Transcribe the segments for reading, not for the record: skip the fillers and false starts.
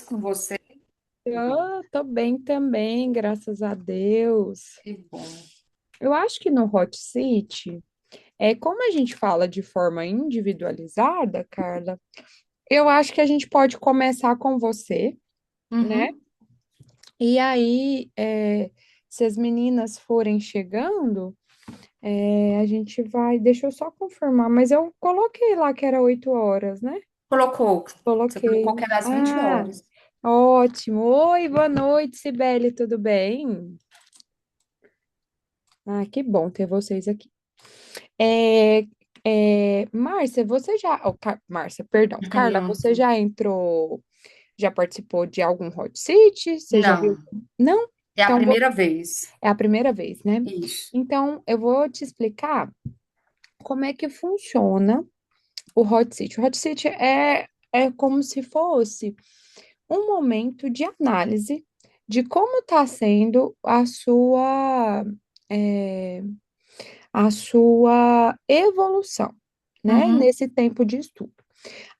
com você. Eu tô bem também, graças a Deus. Que bom. Eu acho que no Hot Seat, como a gente fala de forma individualizada, Carla, eu acho que a gente pode começar com você, né? Uhum. E aí, se as meninas forem chegando, a gente vai. Deixa eu só confirmar, mas eu coloquei lá que era 8 horas, né? Colocou. Você colocou Coloquei. que era às 20 Ah, horas. ótimo. Oi, boa noite, Sibeli, tudo bem? Ah, que bom ter vocês aqui. É, Márcia, você já. Márcia, perdão. Carla, Uhum. você já entrou, já participou de algum hot seat? Você já viu? Não, Não? é a Então, primeira vez. é a primeira vez, né? Isso. Então, eu vou te explicar como é que funciona o hot seat. O hot seat é como se fosse um momento de análise de como está sendo é, a sua evolução, né, Uhum. nesse tempo de estudo.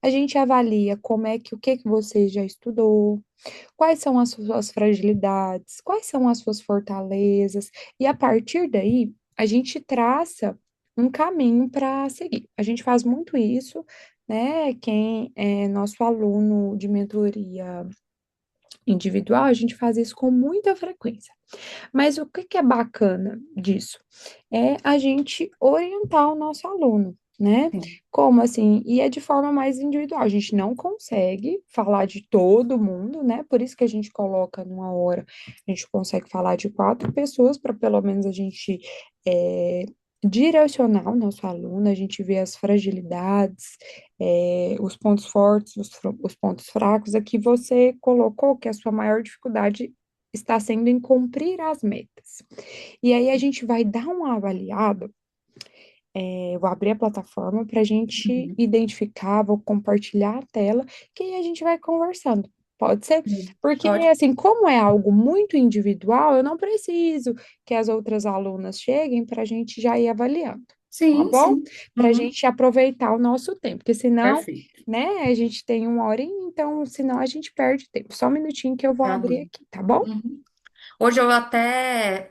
A gente avalia o que que você já estudou, quais são as suas fragilidades, quais são as suas fortalezas, e a partir daí a gente traça um caminho para seguir. A gente faz muito isso, né? Quem é nosso aluno de mentoria individual, a gente faz isso com muita frequência. Mas o que que é bacana disso? É a gente orientar o nosso aluno, né? Sim. Como assim? E é de forma mais individual. A gente não consegue falar de todo mundo, né? Por isso que a gente coloca numa hora, a gente consegue falar de 4 pessoas para pelo menos a gente é, direcionar o nosso aluno, a gente vê as fragilidades, os pontos fortes, os pontos fracos. Aqui você colocou que a sua maior dificuldade está sendo em cumprir as metas. E aí a gente vai dar uma avaliada, eu vou abrir a plataforma para a gente Uhum. identificar, vou compartilhar a tela, que aí a gente vai conversando. Pode ser? Sim. Porque, Pode? assim, como é algo muito individual, eu não preciso que as outras alunas cheguem para a gente já ir avaliando, tá Sim, bom? sim. Para a Uhum. gente aproveitar o nosso tempo, porque senão, Perfeito. né, a gente tem uma horinha, então, senão a gente perde tempo. Só um minutinho que eu vou Tá abrir bom. aqui, tá bom? Uhum. Hoje eu até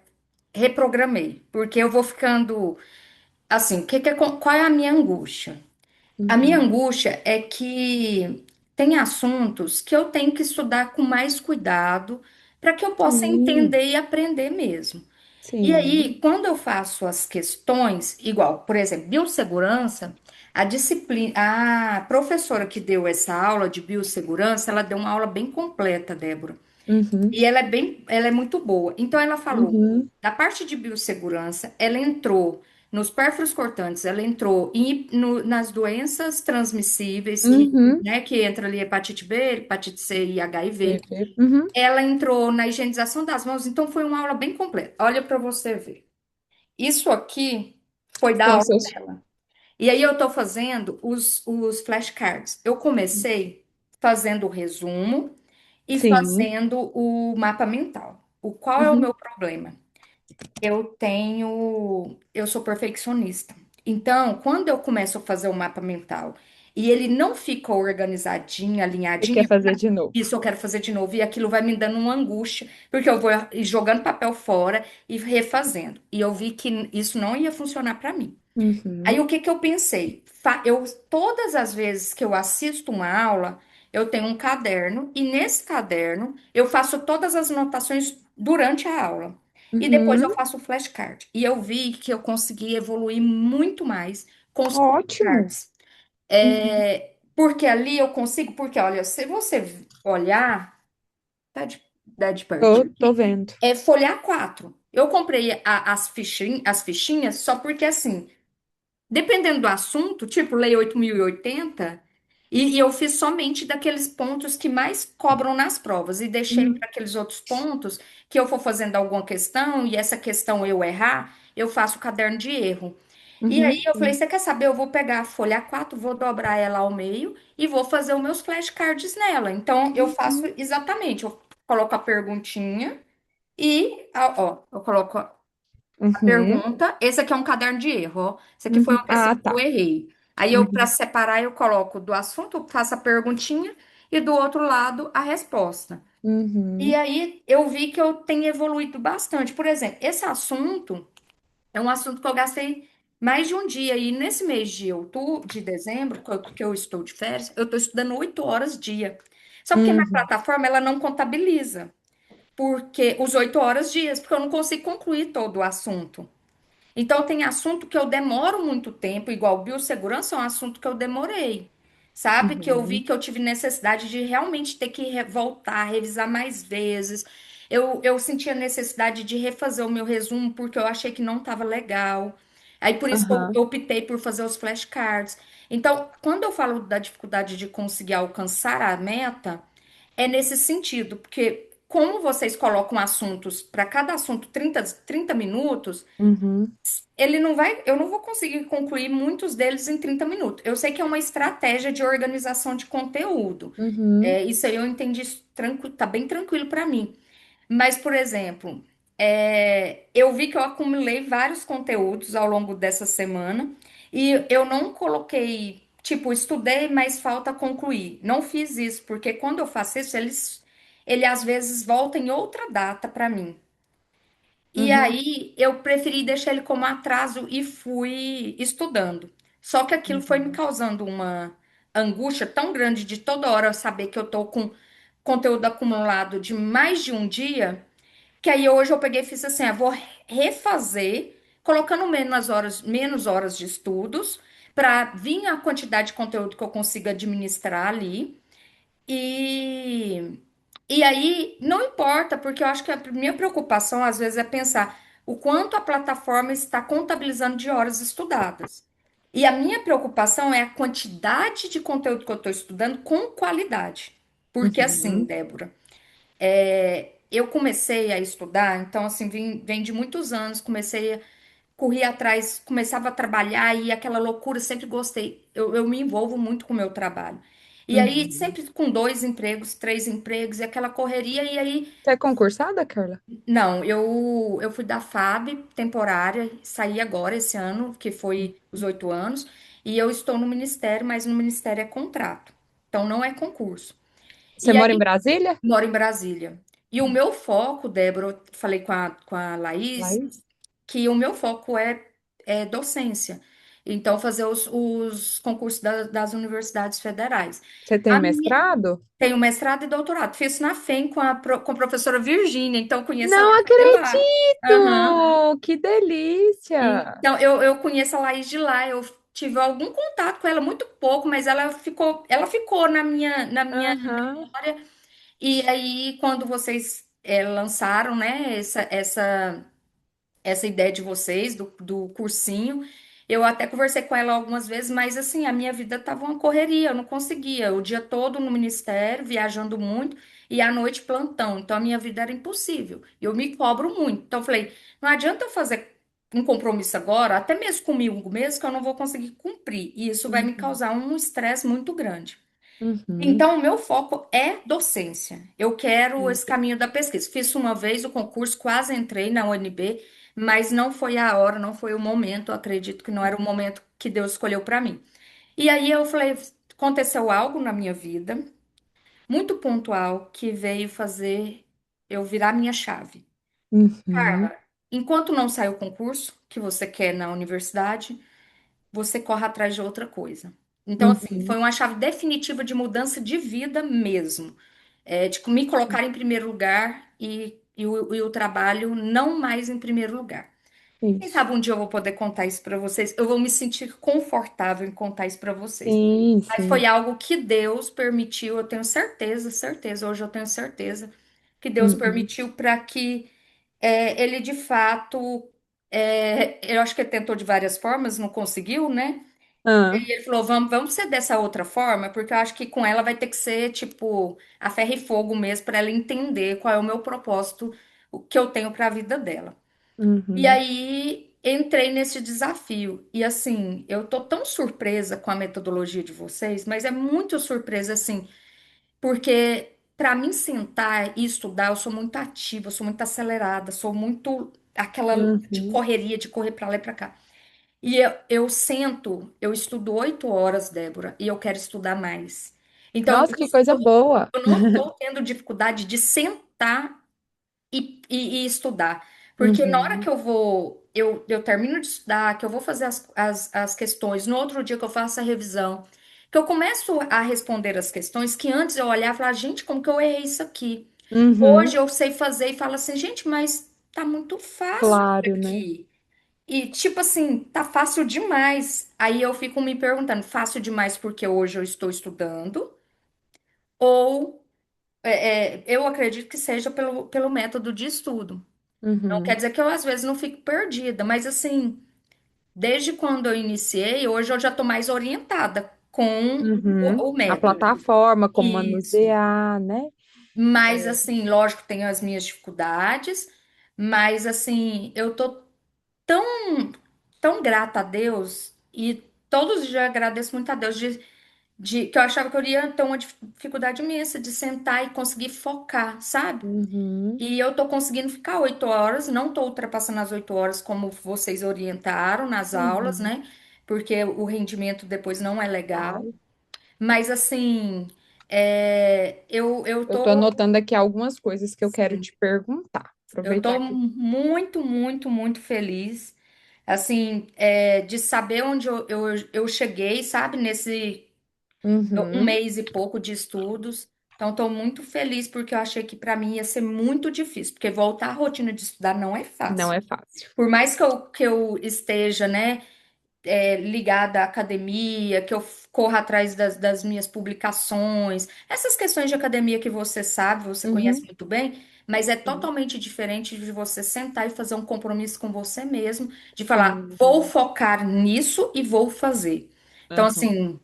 reprogramei, porque eu vou ficando assim, qual é a minha angústia? A minha Uhum. angústia é que tem assuntos que eu tenho que estudar com mais cuidado para que eu possa Sim, entender e aprender mesmo. E sim. aí, quando eu faço as questões, igual, por exemplo, biossegurança, a disciplina, a professora que deu essa aula de biossegurança, ela deu uma aula bem completa, Débora. Uhum, E ela é muito boa. Então ela falou, uhum, da parte de biossegurança, ela entrou nos pérfuros cortantes, ela entrou nas doenças transmissíveis, uhum. né, que entra ali hepatite B, hepatite C e HIV. Perfeito. Uhum. Ela entrou na higienização das mãos, então foi uma aula bem completa. Olha para você ver. Isso aqui foi da São aula seus. dela. E aí eu estou fazendo os flashcards. Eu comecei fazendo o resumo e Sim. fazendo o mapa mental. Qual é o Uhum, meu problema? Eu sou perfeccionista. Então, quando eu começo a fazer o mapa mental e ele não fica organizadinho, você quer alinhadinho, fazer de novo? isso eu quero fazer de novo e aquilo vai me dando uma angústia, porque eu vou jogando papel fora e refazendo. E eu vi que isso não ia funcionar para mim. Aí Uhum, o que que eu pensei? Eu todas as vezes que eu assisto uma aula, eu tenho um caderno e nesse caderno eu faço todas as anotações durante a aula. E depois eu uhum. faço o flashcard. E eu vi que eu consegui evoluir muito mais com os Ótimo. flashcards. Uhum. Porque ali eu consigo, porque olha, se você olhar, tá de pertinho Tô aqui, vendo. é folhar 4. Eu comprei as fichinhas só porque assim. Dependendo do assunto, tipo Lei 8.080, e eu fiz somente daqueles pontos que mais cobram nas provas, e deixei Uhum, para aqueles outros pontos que eu for fazendo alguma questão, e essa questão eu errar, eu faço o caderno de erro. E aí uhum, eu falei, você quer saber? Eu vou pegar a folha A4, vou dobrar ela ao meio e vou fazer os meus flashcards nela. Então eu faço uhum, exatamente, eu coloco a perguntinha e, ó, eu coloco uhum, pergunta. Esse aqui é um caderno de erro, ó. Esse aqui foi uhum. uma questão Ah, que eu tá. errei. Aí eu, para Uhum, separar, eu coloco do assunto, faço a perguntinha e do outro lado a resposta. E Uhum. aí eu vi que eu tenho evoluído bastante. Por exemplo, esse assunto é um assunto que eu gastei mais de um dia. E nesse mês de outubro, de dezembro, que eu estou de férias, eu estou estudando 8 horas dia. Só porque na Uhum. plataforma ela não contabiliza, porque os 8 horas dias, porque eu não consigo concluir todo o assunto. Então, tem assunto que eu demoro muito tempo, igual biossegurança é um assunto que eu demorei, sabe? Que eu vi Uhum. que eu tive necessidade de realmente ter que voltar, revisar mais vezes. Eu senti a necessidade de refazer o meu resumo porque eu achei que não estava legal. Aí, por isso que eu Aham. optei por fazer os flashcards. Então, quando eu falo da dificuldade de conseguir alcançar a meta, é nesse sentido, porque como vocês colocam assuntos, para cada assunto 30 minutos, Uhum. ele não vai, eu não vou conseguir concluir muitos deles em 30 minutos. Eu sei que é uma estratégia de organização de conteúdo. Uhum. Isso aí eu entendi tranquilo, tá bem tranquilo para mim. Mas, por exemplo, eu vi que eu acumulei vários conteúdos ao longo dessa semana e eu não coloquei, tipo, estudei, mas falta concluir. Não fiz isso, porque quando eu faço isso, ele às vezes volta em outra data para mim. E Uhum. aí eu preferi deixar ele como atraso e fui estudando. Só que aquilo foi me Uhum. causando uma angústia tão grande de toda hora eu saber que eu tô com conteúdo acumulado de mais de um dia, que aí hoje eu peguei e fiz assim, vou refazer, colocando menos horas de estudos, para vir a quantidade de conteúdo que eu consiga administrar ali. E, e aí, não importa, porque eu acho que a minha preocupação, às vezes, é pensar o quanto a plataforma está contabilizando de horas estudadas. E a minha preocupação é a quantidade de conteúdo que eu estou estudando com qualidade. Porque, assim, Uhum. Débora, eu comecei a estudar, então, assim, vem de muitos anos, comecei a correr atrás, começava a trabalhar e aquela loucura, sempre gostei. Eu me envolvo muito com o meu trabalho. E aí, Uhum. sempre com 2 empregos, 3 empregos, e aquela correria, e aí, Você é concursada, Carla? não, eu fui da FAB temporária, saí agora esse ano, que foi os 8 anos, e eu estou no ministério, mas no ministério é contrato, então não é concurso. Você E mora em aí, Brasília? moro em Brasília. E o meu foco, Débora, eu falei com a Laís, Laís? que o meu foco é docência. Então, fazer os concursos das universidades federais. Você tem A minha, mestrado? tenho mestrado e doutorado. Fiz na FEM com a professora Virgínia, então conheço a Não Laís de lá. Aham. acredito! Que delícia! Então, eu conheço a Laís de lá. Eu tive algum contato com ela, muito pouco, mas ela ficou na minha Aham. memória. E aí, quando vocês lançaram, né, essa ideia de vocês, do cursinho. Eu até conversei com ela algumas vezes, mas assim, a minha vida estava uma correria, eu não conseguia. O dia todo no ministério, viajando muito, e à noite plantão. Então a minha vida era impossível. Eu me cobro muito. Então eu falei, não adianta eu fazer um compromisso agora, até mesmo comigo mesmo, que eu não vou conseguir cumprir. E isso vai me Uhum. causar um estresse muito grande. Uhum. Então, o meu foco é docência. Eu quero esse Entendi. caminho da pesquisa. Fiz uma vez o concurso, quase entrei na UNB, mas não foi a hora, não foi o momento. Eu acredito que não era o momento que Deus escolheu para mim. E aí eu falei, aconteceu algo na minha vida, muito pontual, que veio fazer eu virar minha chave. Uhum. Carla, enquanto não sai o concurso que você quer na universidade, você corre atrás de outra coisa. Então, assim, foi Uhum. uma chave definitiva de mudança de vida mesmo. De me colocar em primeiro lugar e o trabalho não mais em primeiro lugar. Quem Isso. sabe um dia eu vou poder contar isso para vocês? Eu vou me sentir confortável em contar isso para vocês. Sim, Mas foi sim. algo que Deus permitiu, eu tenho certeza, certeza, hoje eu tenho certeza que Deus Uhum. permitiu para que ele de fato, eu acho que ele tentou de várias formas, não conseguiu, né? Ah. E ele falou: vamos ser dessa outra forma, porque eu acho que com ela vai ter que ser tipo a ferro e fogo mesmo, para ela entender qual é o meu propósito, o que eu tenho para a vida dela. E Uhum. aí entrei nesse desafio. E assim, eu tô tão surpresa com a metodologia de vocês, mas é muito surpresa assim, porque para mim sentar e estudar, eu sou muito ativa, eu sou muito acelerada, sou muito aquela de Uhum. correria, de correr para lá e para cá. E eu sento, eu estudo 8 horas, Débora, e eu quero estudar mais. Então, Nossa, que coisa boa. eu não estou tendo dificuldade de sentar e estudar. Porque na hora que Uhum, eu termino de estudar, que eu vou fazer as questões, no outro dia que eu faço a revisão, que eu começo a responder as questões que antes eu olhava e falava, gente, como que eu errei isso aqui? Hoje uhum, eu sei fazer e falo assim, gente, mas tá muito fácil isso claro, né? aqui. E tipo assim, tá fácil demais. Aí eu fico me perguntando, fácil demais porque hoje eu estou estudando? Ou eu acredito que seja pelo método de estudo. Não quer Uhum, dizer que eu às vezes não fico perdida, mas assim, desde quando eu iniciei, hoje eu já estou mais orientada com uhum. o A método. plataforma, como Isso. manusear, né? Mas assim, lógico, tenho as minhas dificuldades, mas assim, eu tô tão grata a Deus e todos os dias eu agradeço muito a Deus de que eu achava que eu ia ter uma dificuldade imensa de sentar e conseguir focar, sabe? Uhum, E eu tô conseguindo ficar 8 horas, não tô ultrapassando as 8 horas como vocês orientaram nas aulas, uhum. né? Porque o rendimento depois não é legal. Claro. Mas assim, eu Eu tô tô, anotando aqui algumas coisas que eu quero sim, te perguntar. eu Aproveitar tô que. muito, muito, muito feliz, assim, de saber onde eu cheguei, sabe? Nesse um Uhum, mês e pouco de estudos. Então, estou muito feliz porque eu achei que para mim ia ser muito difícil, porque voltar à rotina de estudar não é não fácil. é fácil. Por mais que eu esteja, né, ligada à academia, que eu corra atrás das minhas publicações, essas questões de academia que você sabe, você conhece Uhum, muito bem, mas é sim, totalmente diferente de você sentar e fazer um compromisso com você mesmo, de falar, vou sim. focar nisso e vou fazer. Então, Aham. assim,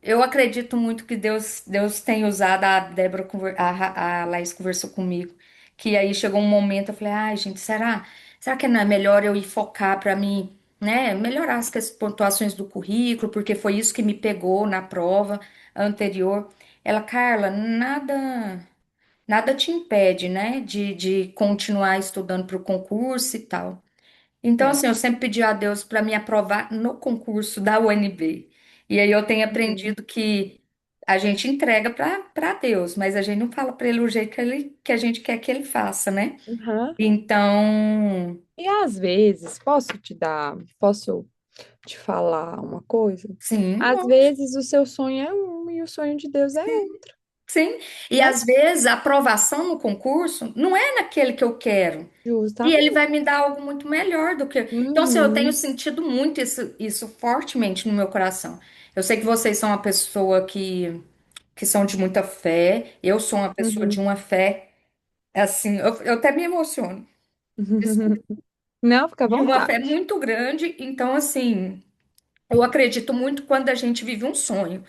eu acredito muito que Deus tem usado a Débora, a Laís conversou comigo, que aí chegou um momento, eu falei, ai, gente, será que não é melhor eu ir focar para mim, né, melhorar as pontuações do currículo, porque foi isso que me pegou na prova anterior. Ela, Carla, nada te impede, né, de continuar estudando para o concurso e tal. Então, É. assim, eu sempre pedi a Deus para me aprovar no concurso da UNB. E aí eu tenho Uhum. aprendido que a gente entrega para Deus, mas a gente não fala para ele o jeito que a gente quer que ele faça, né? Aham. Então, E às vezes, posso te falar uma coisa? sim, Às vezes o seu sonho é um e o sonho de Deus é outro, sim. E né? às vezes a aprovação no concurso não é naquele que eu quero. E ele vai Justamente. me dar algo muito melhor do que. Então, assim, eu tenho Uhum, sentido muito isso fortemente no meu coração. Eu sei que vocês são uma pessoa que são de muita fé. Eu sou uma pessoa de uhum. uma fé, assim, eu até me emociono. Desculpa. Não, fica à De uma fé vontade. muito grande. Então, assim, eu acredito muito quando a gente vive um sonho.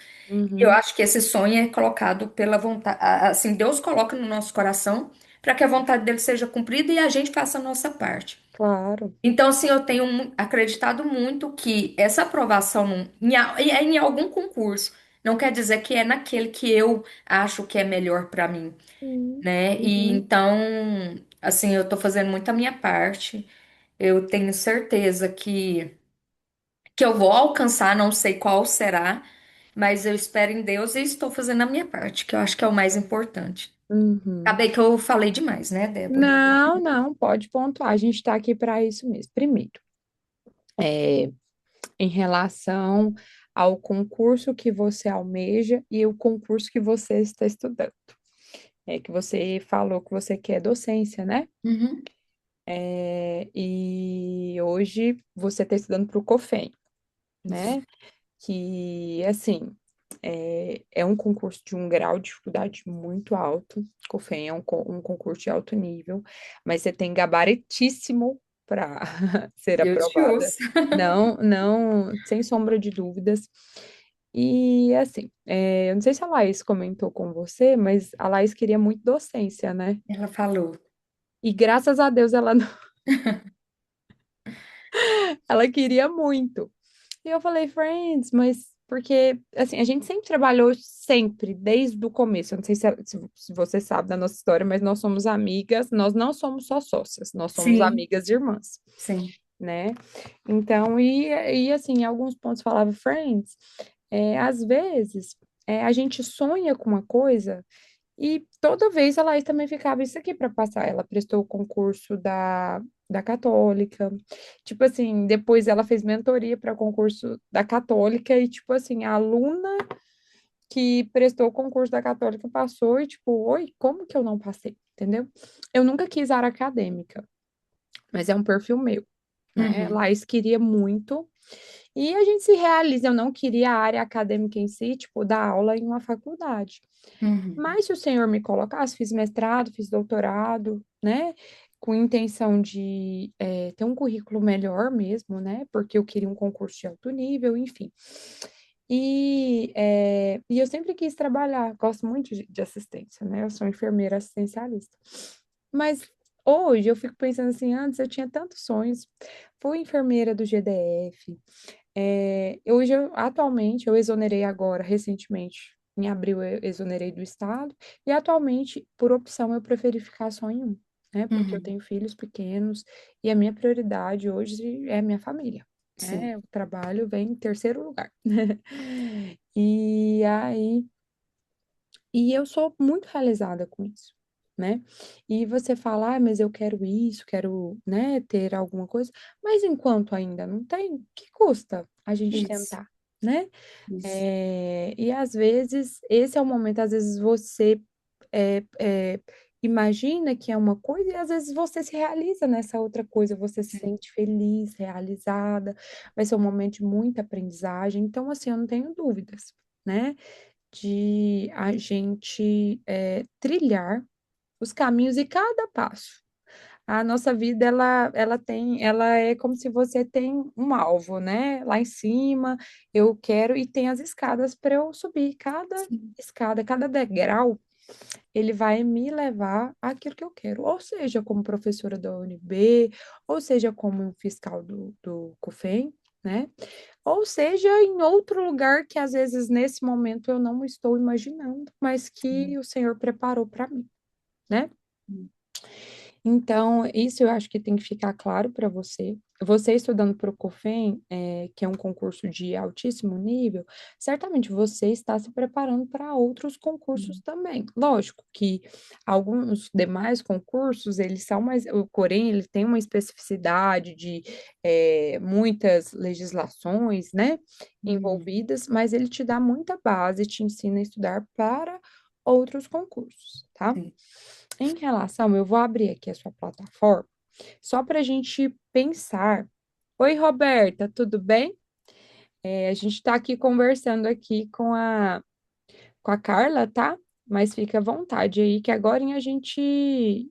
Eu Uhum, acho que esse sonho é colocado pela vontade, assim, Deus coloca no nosso coração para que a vontade dele seja cumprida e a gente faça a nossa parte. claro. Então, assim, eu tenho acreditado muito que essa aprovação é em algum concurso. Não quer dizer que é naquele que eu acho que é melhor para mim, né? E Uhum, então, assim, eu tô fazendo muito a minha parte. Eu tenho certeza que eu vou alcançar, não sei qual será, mas eu espero em Deus e estou fazendo a minha parte, que eu acho que é o mais importante. uhum. Acabei que eu falei demais, né, Débora? Não, não, pode pontuar. A gente está aqui para isso mesmo. Primeiro, é, em relação ao concurso que você almeja e o concurso que você está estudando. É que você falou que você quer docência, né? Uhum. E hoje você está estudando para o COFEN, Isso. né? Que, assim, é um concurso de um grau de dificuldade muito alto. COFEN é um concurso de alto nível, mas você tem gabaritíssimo para ser Deus te aprovada. ouça. Não, não, sem sombra de dúvidas. E, assim, eu não sei se a Laís comentou com você, mas a Laís queria muito docência, né? Ela falou. E graças a Deus ela, ela queria muito. E eu falei, Friends, mas porque, assim, a gente sempre trabalhou, sempre, desde o começo. Eu não sei se você sabe da nossa história, mas nós somos amigas, nós não somos só sócias, nós somos Sim, amigas e irmãs, sim. né? Então, assim, em alguns pontos falava, Friends. Às vezes, a gente sonha com uma coisa e toda vez a Laís também ficava isso aqui para passar. Ela prestou o concurso da Católica. Tipo assim, depois ela fez mentoria para concurso da Católica e, tipo assim, a aluna que prestou o concurso da Católica passou e, tipo, oi, como que eu não passei? Entendeu? Eu nunca quis área acadêmica, mas é um perfil meu, né? Uhum, Laís queria muito. E a gente se realiza. Eu não queria a área acadêmica em si, tipo, dar aula em uma faculdade. uhum, Mas se o senhor me colocasse, fiz mestrado, fiz doutorado, né? Com intenção de ter um currículo melhor mesmo, né? Porque eu queria um concurso de alto nível, enfim. E eu sempre quis trabalhar, gosto muito de assistência, né? Eu sou enfermeira assistencialista. Mas hoje eu fico pensando assim, antes eu tinha tantos sonhos. Fui enfermeira do GDF, atualmente, eu exonerei agora, recentemente, em abril, eu exonerei do Estado, e atualmente, por opção, eu preferi ficar só em um, né? Porque eu uhum, tenho filhos pequenos e a minha prioridade hoje é a minha família, sim, né? O trabalho vem em terceiro lugar. E aí, e eu sou muito realizada com isso, né? E você fala, ah, mas eu quero isso, quero, né, ter alguma coisa, mas enquanto ainda não tem, que custa a gente isso, tentar, né? isso, E às vezes, esse é o momento, às vezes você é, é, imagina que é uma coisa e às vezes você se realiza nessa outra coisa, você se sim, sente feliz, realizada, vai ser um momento de muita aprendizagem, então assim, eu não tenho dúvidas, né? De a gente trilhar os caminhos e cada passo. A nossa vida, ela é como se você tem um alvo, né? Lá em cima, eu quero, e tem as escadas para eu subir. Cada sim, escada, cada degrau, ele vai me levar àquilo que eu quero. Ou seja, como professora da UNB, ou seja, como um fiscal do COFEM, né? Ou seja, em outro lugar que às vezes nesse momento eu não estou imaginando, mas que sim, o Senhor preparou para mim, né? sim, Então, isso eu acho que tem que ficar claro para você. Você estudando para o COFEM, que é um concurso de altíssimo nível, certamente você está se preparando para outros concursos sim, também. Lógico que alguns demais concursos, eles são mais, o Corém, ele tem uma especificidade de muitas legislações, né, uhum, envolvidas, mas ele te dá muita base, te ensina a estudar para outros concursos, tá? sim. Em relação, eu vou abrir aqui a sua plataforma, só para a gente pensar. Oi, Roberta, tudo bem? A gente está aqui conversando aqui com a Carla, tá? Mas fica à vontade aí, que agora a gente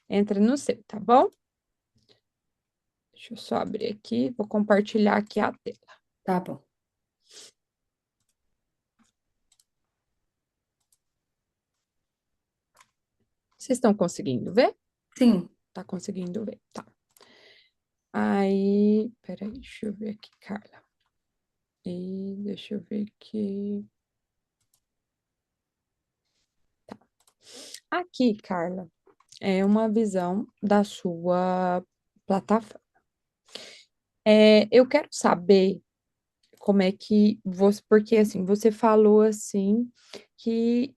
entra no seu, tá bom? Deixa eu só abrir aqui, vou compartilhar aqui a tela. Tá bom. Vocês estão conseguindo ver? Sim, Tá conseguindo ver, tá. Aí, peraí, deixa eu ver aqui, Carla. E deixa eu ver aqui. Aqui, Carla, é uma visão da sua plataforma. Eu quero saber como é que você, porque assim, você falou assim que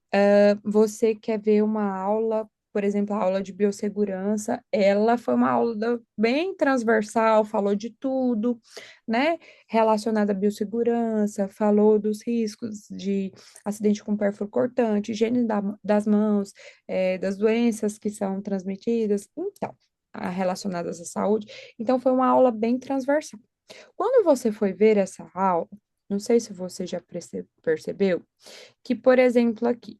você quer ver uma aula, por exemplo, a aula de biossegurança, ela foi uma aula bem transversal, falou de tudo, né, relacionado à biossegurança, falou dos riscos de acidente com perfuro cortante, higiene das mãos, das doenças que são transmitidas, então, relacionadas à saúde. Então, foi uma aula bem transversal. Quando você foi ver essa aula, não sei se você já percebeu, que, por exemplo, aqui,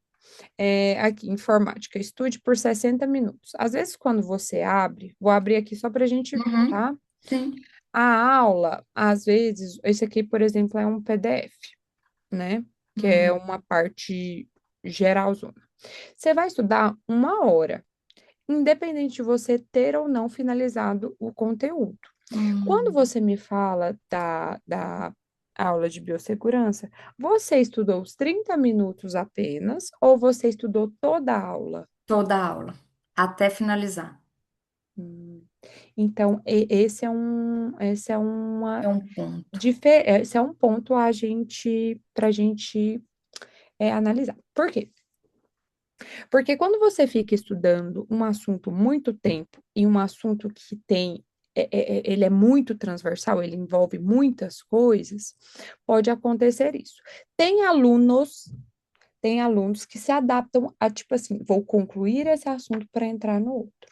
informática, estude por 60 minutos. Às vezes, quando você abre, vou abrir aqui só para a gente ver, uhum, tá? sim, A aula, às vezes, esse aqui, por exemplo, é um PDF, né? Que é uhum, uma parte geralzona. Você vai estudar 1 hora, independente de você ter ou não finalizado o conteúdo. Quando uhum. você me fala da aula de biossegurança, você estudou os 30 minutos apenas ou você estudou toda a aula? Toda a aula, até finalizar. Então, esse é É um ponto. esse é um ponto para a gente analisar. Por quê? Porque quando você fica estudando um assunto muito tempo e um assunto que ele é muito transversal, ele envolve muitas coisas, pode acontecer isso. Tem alunos, tem alunos que se adaptam a, tipo assim, vou concluir esse assunto para entrar no outro.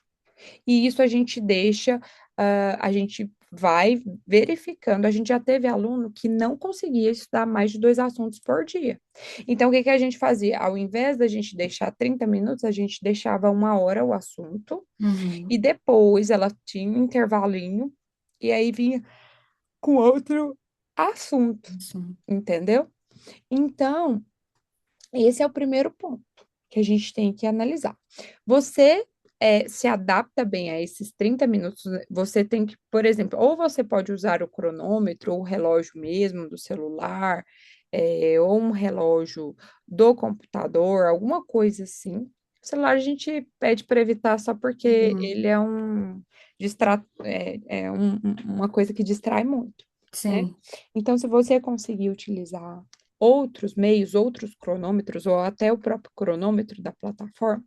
E isso a gente deixa, a gente vai verificando. A gente já teve aluno que não conseguia estudar mais de 2 assuntos por dia. Então, o que que a gente fazia? Ao invés da gente deixar 30 minutos, a gente deixava 1 hora o assunto, Uhum. e depois ela tinha um intervalinho, e aí vinha com outro assunto, Sim. entendeu? Então, esse é o primeiro ponto que a gente tem que analisar. Você se adapta bem a esses 30 minutos, né? Você tem que, por exemplo, ou você pode usar o cronômetro, ou o relógio mesmo do celular, ou um relógio do computador, alguma coisa assim. O celular a gente pede para evitar só porque Uhum. ele uma coisa que distrai muito, né? Sim. Então, se você conseguir utilizar outros meios, outros cronômetros, ou até o próprio cronômetro da plataforma,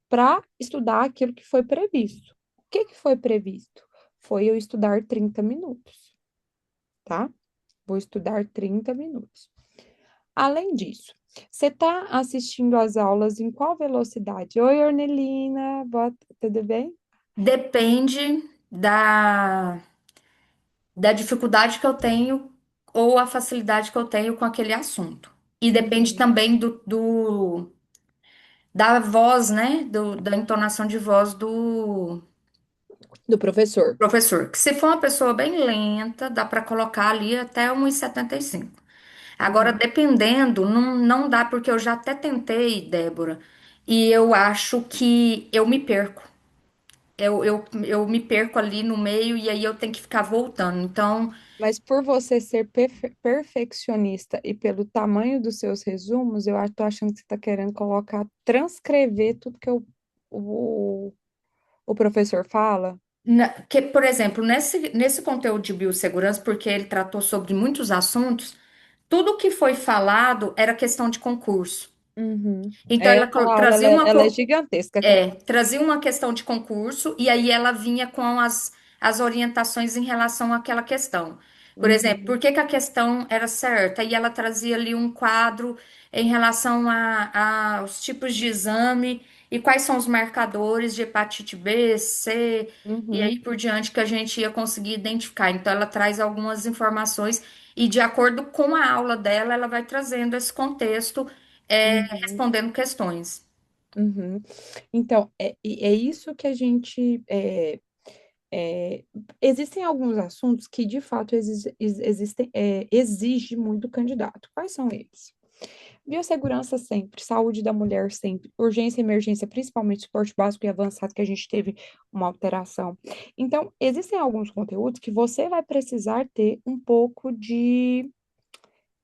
para estudar aquilo que foi previsto. O que que foi previsto? Foi eu estudar 30 minutos, tá? Vou estudar 30 minutos. Além disso, você está assistindo às aulas em qual velocidade? Oi, Ornelina, tudo bem? Depende da dificuldade que eu tenho ou a facilidade que eu tenho com aquele assunto. E depende Uhum. também da voz, né? Da entonação de voz Do do professor. professor. Que se for uma pessoa bem lenta, dá para colocar ali até 1,75. Agora, Uhum. dependendo, não dá, porque eu já até tentei, Débora, e eu acho que eu me perco. Eu me perco ali no meio e aí eu tenho que ficar voltando. Então, Mas por você ser perfeccionista e pelo tamanho dos seus resumos, tô achando que você está querendo colocar, transcrever tudo que o, o professor fala. por exemplo, nesse conteúdo de biossegurança, porque ele tratou sobre muitos assuntos, tudo que foi falado era questão de concurso. Uhum. Então, É, ela aquela aula, trazia uma, ela é gigantesca, aquela. trazia uma questão de concurso e aí ela vinha com as orientações em relação àquela questão. Por exemplo, Uhum, por que que a questão era certa? E ela trazia ali um quadro em relação aos tipos de exame e quais são os marcadores de hepatite B, C e aí uhum, por diante que a gente ia conseguir identificar. Então, ela traz algumas informações e, de acordo com a aula dela, ela vai trazendo esse contexto, uhum, respondendo questões. uhum. Então, é isso que a gente. É, existem alguns assuntos que, de fato, exige muito do candidato. Quais são eles? Biossegurança sempre, saúde da mulher sempre, urgência e emergência, principalmente suporte básico e avançado, que a gente teve uma alteração. Então, existem alguns conteúdos que você vai precisar ter um pouco de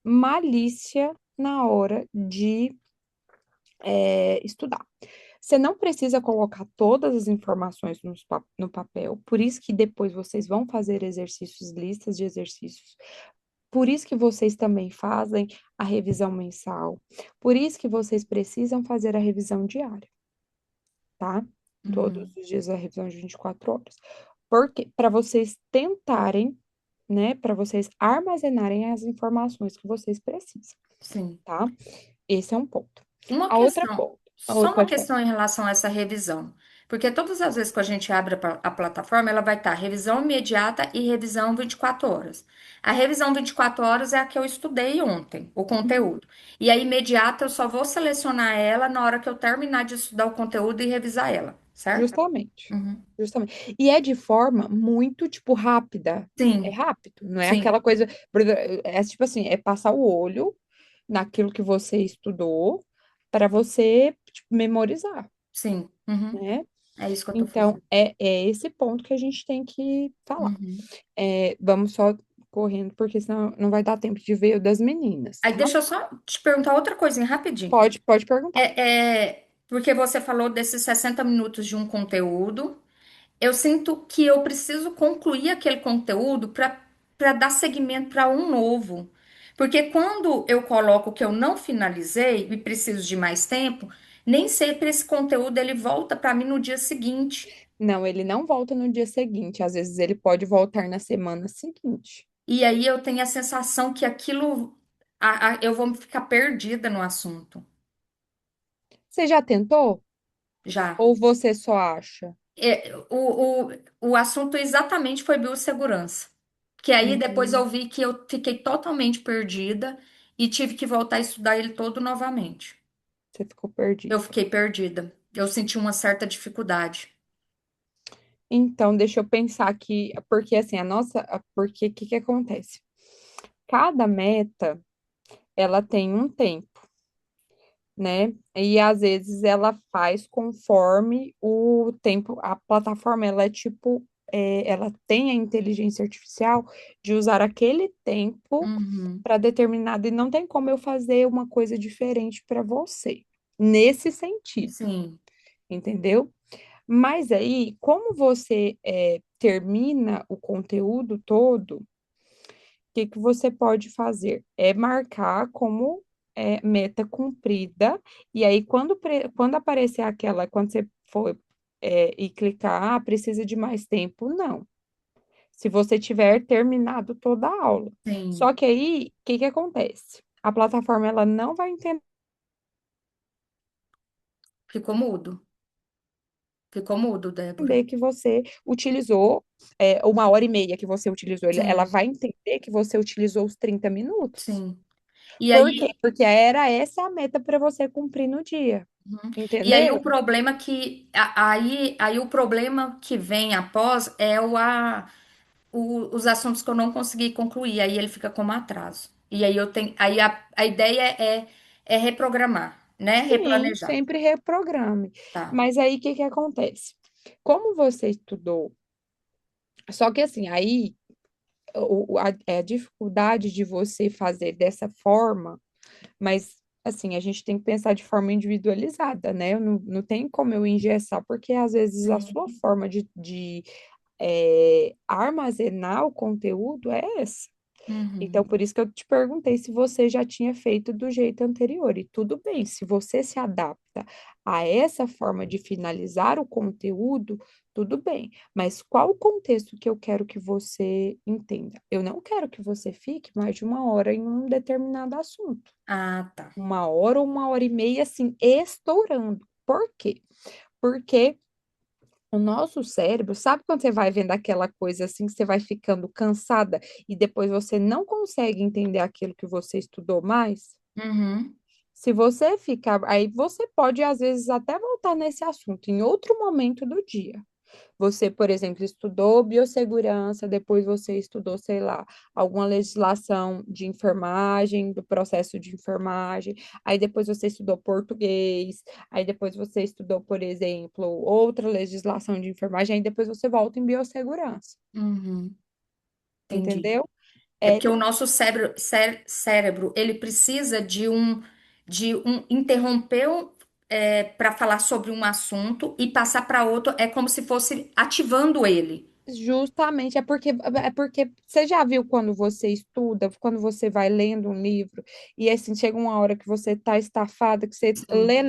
malícia na hora de estudar. Você não precisa colocar todas as informações no papel, por isso que depois vocês vão fazer exercícios, listas de exercícios. Por isso que vocês também fazem a revisão mensal. Por isso que vocês precisam fazer a revisão diária, tá? Todos Uhum. os dias a revisão de 24 horas. Porque para vocês tentarem, né, para vocês armazenarem as informações que vocês precisam, Sim. tá? Esse é um ponto. Uma A outra questão, ponto. Oi, só uma pode falar. questão em relação a essa revisão. Porque todas as vezes que a gente abre a plataforma, ela vai estar revisão imediata e revisão 24 horas. A revisão 24 horas é a que eu estudei ontem, o Uhum. conteúdo. E a imediata eu só vou selecionar ela na hora que eu terminar de estudar o conteúdo e revisar ela, certo? Justamente. Uhum. Justamente. E é de forma muito, tipo, rápida. É Sim, rápido, não é sim, aquela coisa. É tipo assim, é passar o olho naquilo que você estudou para você, tipo, memorizar, sim. Uhum. né? É isso que eu tô Então, fazendo. é esse ponto que a gente tem que falar. Uhum. Vamos só correndo, porque senão não vai dar tempo de ver o das meninas, Aí tá? deixa eu só te perguntar outra coisinha rapidinho. Pode perguntar. Porque você falou desses 60 minutos de um conteúdo, Eu sinto que eu preciso concluir aquele conteúdo para dar seguimento para um novo. Porque quando eu coloco que eu não finalizei e preciso de mais tempo, nem sempre esse conteúdo ele volta para mim no dia seguinte. Não, ele não volta no dia seguinte, às vezes ele pode voltar na semana seguinte. E aí eu tenho a sensação que aquilo, eu vou ficar perdida no assunto. Você já tentou? Já. Ou você só acha? O assunto exatamente foi biossegurança. Que aí depois eu Hum, vi que eu fiquei totalmente perdida e tive que voltar a estudar ele todo novamente. você ficou Eu perdida. fiquei perdida. Eu senti uma certa dificuldade. Então, deixa eu pensar aqui, porque assim, porque o que que acontece? Cada meta, ela tem um tempo, né? E às vezes ela faz conforme o tempo. A plataforma, ela é tipo, ela tem a inteligência artificial de usar aquele tempo Uhum. para determinado, e não tem como eu fazer uma coisa diferente para você, nesse sentido, Sim, entendeu? Mas aí, como você termina o conteúdo todo, o que que você pode fazer? É marcar como meta cumprida, e aí quando aparecer aquela, quando você for e clicar, precisa de mais tempo, não. Se você tiver terminado toda a aula. sim. Só que aí, o que que acontece? A plataforma ela não vai entender Ficou mudo. Ficou mudo, Débora. que você utilizou 1 hora e meia que você utilizou. Ela Sim, vai entender que você utilizou os 30 minutos. sim. E Por quê? aí, Porque era essa a meta para você cumprir no dia. uhum. E aí o Entendeu? problema que aí o problema que vem após é os assuntos que eu não consegui concluir, aí ele fica como atraso. E aí eu tenho, aí a ideia é reprogramar, né? Sim, Replanejar. sempre reprograme. Tá. Mas aí o que que acontece? Como você estudou, só que assim, aí a dificuldade de você fazer dessa forma, mas assim, a gente tem que pensar de forma individualizada, né? Não tem como eu engessar, porque às vezes a Sim. sua forma de armazenar o conteúdo é essa. Então, Uhum. por isso que eu te perguntei se você já tinha feito do jeito anterior. E tudo bem, se você se adapta a essa forma de finalizar o conteúdo, tudo bem. Mas qual o contexto que eu quero que você entenda? Eu não quero que você fique mais de 1 hora em um determinado assunto. Ah, tá. 1 hora ou 1 hora e meia, assim, estourando. Por quê? Porque o nosso cérebro, sabe quando você vai vendo aquela coisa assim, que você vai ficando cansada e depois você não consegue entender aquilo que você estudou mais? Uhum. Se você ficar, aí você pode às vezes até voltar nesse assunto em outro momento do dia. Você, por exemplo, estudou biossegurança, depois você estudou, sei lá, alguma legislação de enfermagem, do processo de enfermagem, aí depois você estudou português, aí depois você estudou, por exemplo, outra legislação de enfermagem, aí depois você volta em biossegurança, Uhum. Entendi. entendeu? É É porque o nosso cérebro ele precisa de um interromper para falar sobre um assunto e passar para outro, é como se fosse ativando ele. justamente é porque você já viu quando você estuda, quando você vai lendo um livro e assim chega uma hora que você tá estafada, que você Sim. lê,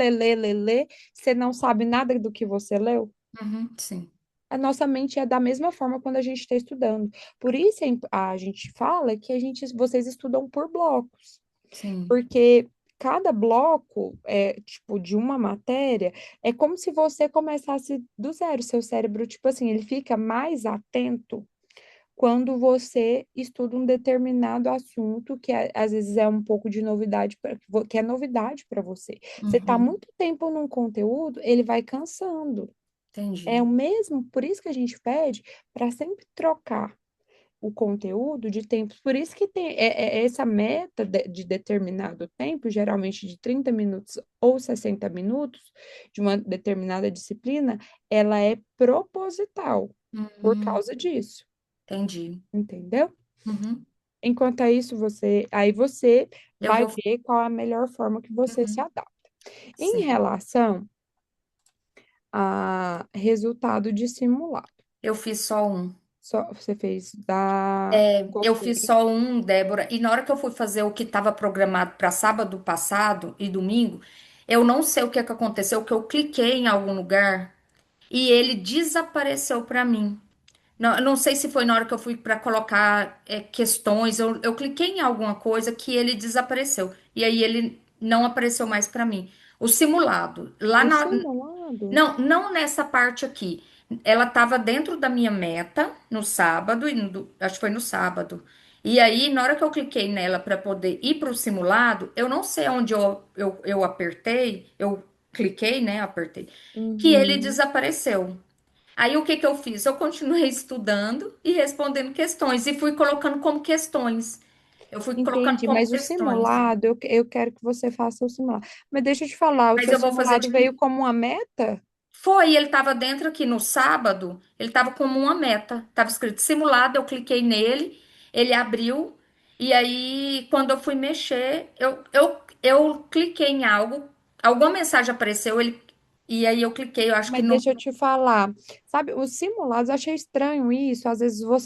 você não sabe nada do que você leu? Uhum, sim, A nossa mente é da mesma forma quando a gente está estudando. Por isso a gente fala que vocês estudam por blocos, sim. porque cada bloco tipo de uma matéria é como se você começasse do zero. Seu cérebro, tipo assim, ele fica mais atento quando você estuda um determinado assunto que às vezes é um pouco de novidade, que é novidade para você. Você está Uhum, muito tempo num conteúdo, ele vai cansando. É entendi. o mesmo, por isso que a gente pede para sempre trocar o conteúdo de tempos. Por isso que tem essa meta de determinado tempo, geralmente de 30 minutos ou 60 minutos, de uma determinada disciplina, ela é proposital por Uhum, causa disso, entendi. entendeu? Uhum, Enquanto a isso, aí você eu vai vou. ver qual a melhor forma que você se Uhum, adapta. Em sim. relação a resultado de simulado. Eu fiz só um. Só você fez da Eu fiz COFEI. só um, Débora, e na hora que eu fui fazer o que estava programado para sábado passado e domingo, eu não sei o que é que aconteceu, que eu cliquei em algum lugar e ele desapareceu para mim. Não, eu não sei se foi na hora que eu fui para colocar questões, eu cliquei em alguma coisa que ele desapareceu. E aí ele não apareceu mais para mim. O simulado, lá O na, simulado? não nessa parte aqui. Ela estava dentro da minha meta no sábado, acho que foi no sábado. E aí, na hora que eu cliquei nela para poder ir para o simulado, eu não sei onde eu apertei, eu cliquei, né? Apertei, que ele Uhum. desapareceu. Aí, o que que eu fiz? Eu continuei estudando e respondendo questões, e fui colocando como questões. Eu fui colocando Entendi, como mas o questões. simulado, eu quero que você faça o simulado. Mas deixa eu te falar, o Mas seu eu vou fazer simulado veio de como uma meta? Foi, ele estava dentro aqui no sábado, ele estava como uma meta. Estava escrito simulado, eu cliquei nele, ele abriu, e aí quando eu fui mexer, eu cliquei em algo, alguma mensagem apareceu, e aí eu cliquei, eu acho que Mas não deixa eu te falar, sabe, os simulados, eu achei estranho isso, às vezes o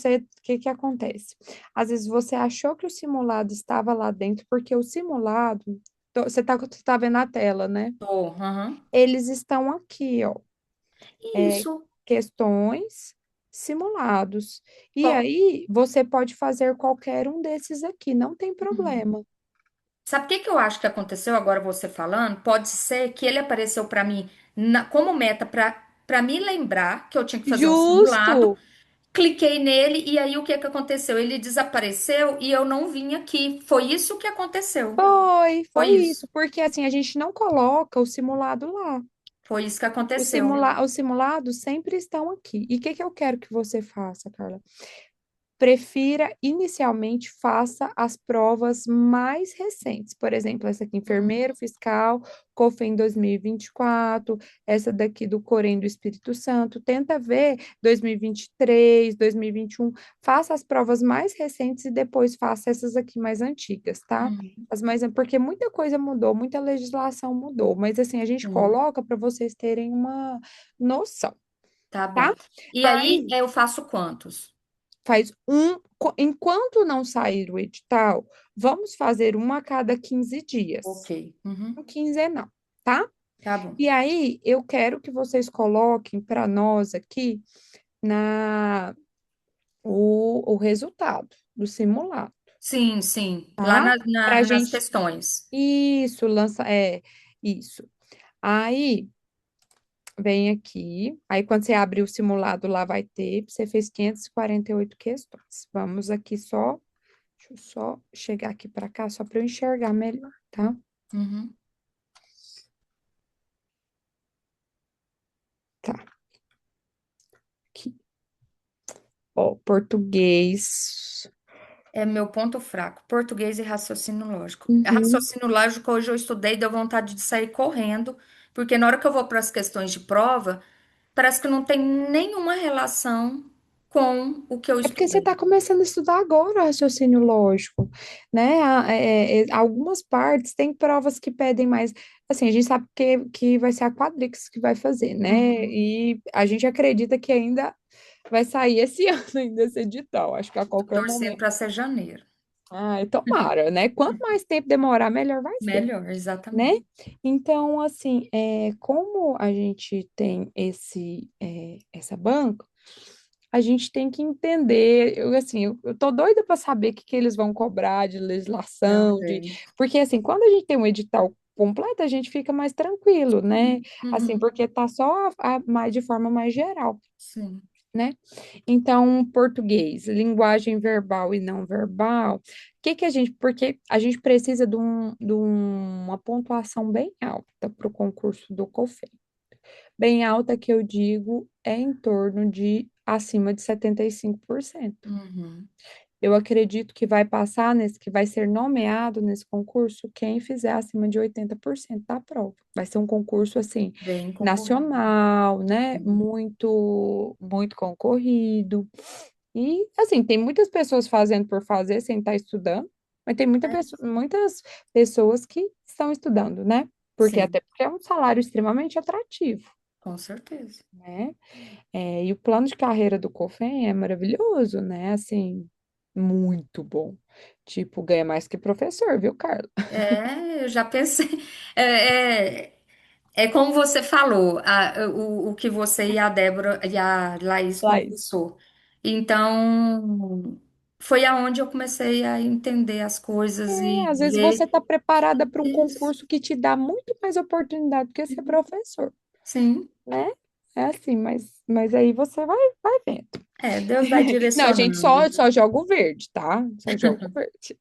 que acontece? Às vezes você achou que o simulado estava lá dentro, porque o simulado, você tá vendo a tela, né? tô. Aham. Eles estão aqui, ó, é, Isso. questões, simulados. E Ó, aí, você pode fazer qualquer um desses aqui, não tem uhum. problema. Sabe o que que eu acho que aconteceu agora você falando? Pode ser que ele apareceu para mim como meta para me lembrar que eu tinha que fazer um simulado. Justo! Cliquei nele e aí o que que aconteceu? Ele desapareceu e eu não vim aqui. Foi isso que aconteceu. Foi Foi isso, isso. porque assim, a gente não coloca o simulado lá. Foi isso que aconteceu. Os simulados sempre estão aqui. E o que que eu quero que você faça, Carla? Prefira inicialmente faça as provas mais recentes. Por exemplo, essa aqui, enfermeiro fiscal, COFEN 2024, essa daqui do Corém do Espírito Santo. Tenta ver 2023, 2021. Faça as provas mais recentes e depois faça essas aqui mais antigas, tá? Uhum. Porque muita coisa mudou, muita legislação mudou, mas assim, a gente Sim, coloca para vocês terem uma noção, tá tá? bom. E aí Aí eu faço quantos? faz enquanto não sair o edital, vamos fazer uma a cada 15 Ok. dias. Uhum. Um quinzenal, tá? Tá bom. E aí, eu quero que vocês coloquem para nós aqui na o resultado do simulado, Sim, sim. Lá tá? Para a nas gente. questões. Isso, isso. Aí, vem aqui. Aí, quando você abrir o simulado, lá vai ter. Você fez 548 questões. Vamos aqui só. Deixa eu só chegar aqui para cá, só para eu enxergar melhor, tá? Uhum. Tá, aqui. Ó, português. É meu ponto fraco. Português e raciocínio lógico. Uhum. Raciocínio lógico, hoje eu estudei, deu vontade de sair correndo, porque na hora que eu vou para as questões de prova, parece que não tem nenhuma relação com o que eu É porque você estudei. está começando a estudar agora o raciocínio lógico, né? Algumas partes tem provas que pedem mais. Assim, a gente sabe que vai ser a Quadrix que vai fazer, né? Uhum. E a gente acredita que ainda vai sair esse ano ainda esse edital. Acho que a Tô qualquer torcendo momento. para ser janeiro. Ai, tomara, né? Quanto mais tempo demorar, melhor vai ser, Melhor, né? exatamente. Então, assim, como a gente tem essa banca, a gente tem que entender, eu tô doida para saber o que eles vão cobrar de legislação, Também. porque assim, quando a gente tem um edital completo, a gente fica mais tranquilo, né? Assim, Uhum. porque tá só mais de forma mais geral, Sim. né? Então, português, linguagem verbal e não verbal, que a gente, porque a gente precisa de uma pontuação bem alta para o concurso do COFEN. Bem alta que eu digo é em torno de acima de 75%. Uhum. Eu acredito que vai passar que vai ser nomeado nesse concurso quem fizer acima de 80% da prova. Vai ser um concurso assim Bem concorrido. nacional, né? Sim. Muito concorrido. E assim, tem muitas pessoas fazendo por fazer sem estar estudando, mas tem muitas pessoas que estão estudando, né? Sim. Porque é um salário extremamente atrativo. Com certeza. né? E o plano de carreira do COFEN é maravilhoso, né? Assim, muito bom. Tipo, ganha mais que professor, viu, Carla? É, eu já pensei. É, é, é como você falou, o que você e a Débora e a Laís Laís. conversou. Então, foi aonde eu comecei a entender as coisas e Às vezes você ver está preparada para um isso. concurso que te dá muito mais oportunidade do que ser professor, Sim, né? É assim, mas aí você vai vendo. é, Deus vai Não, a gente direcionando. só joga o verde, tá? Só joga o verde.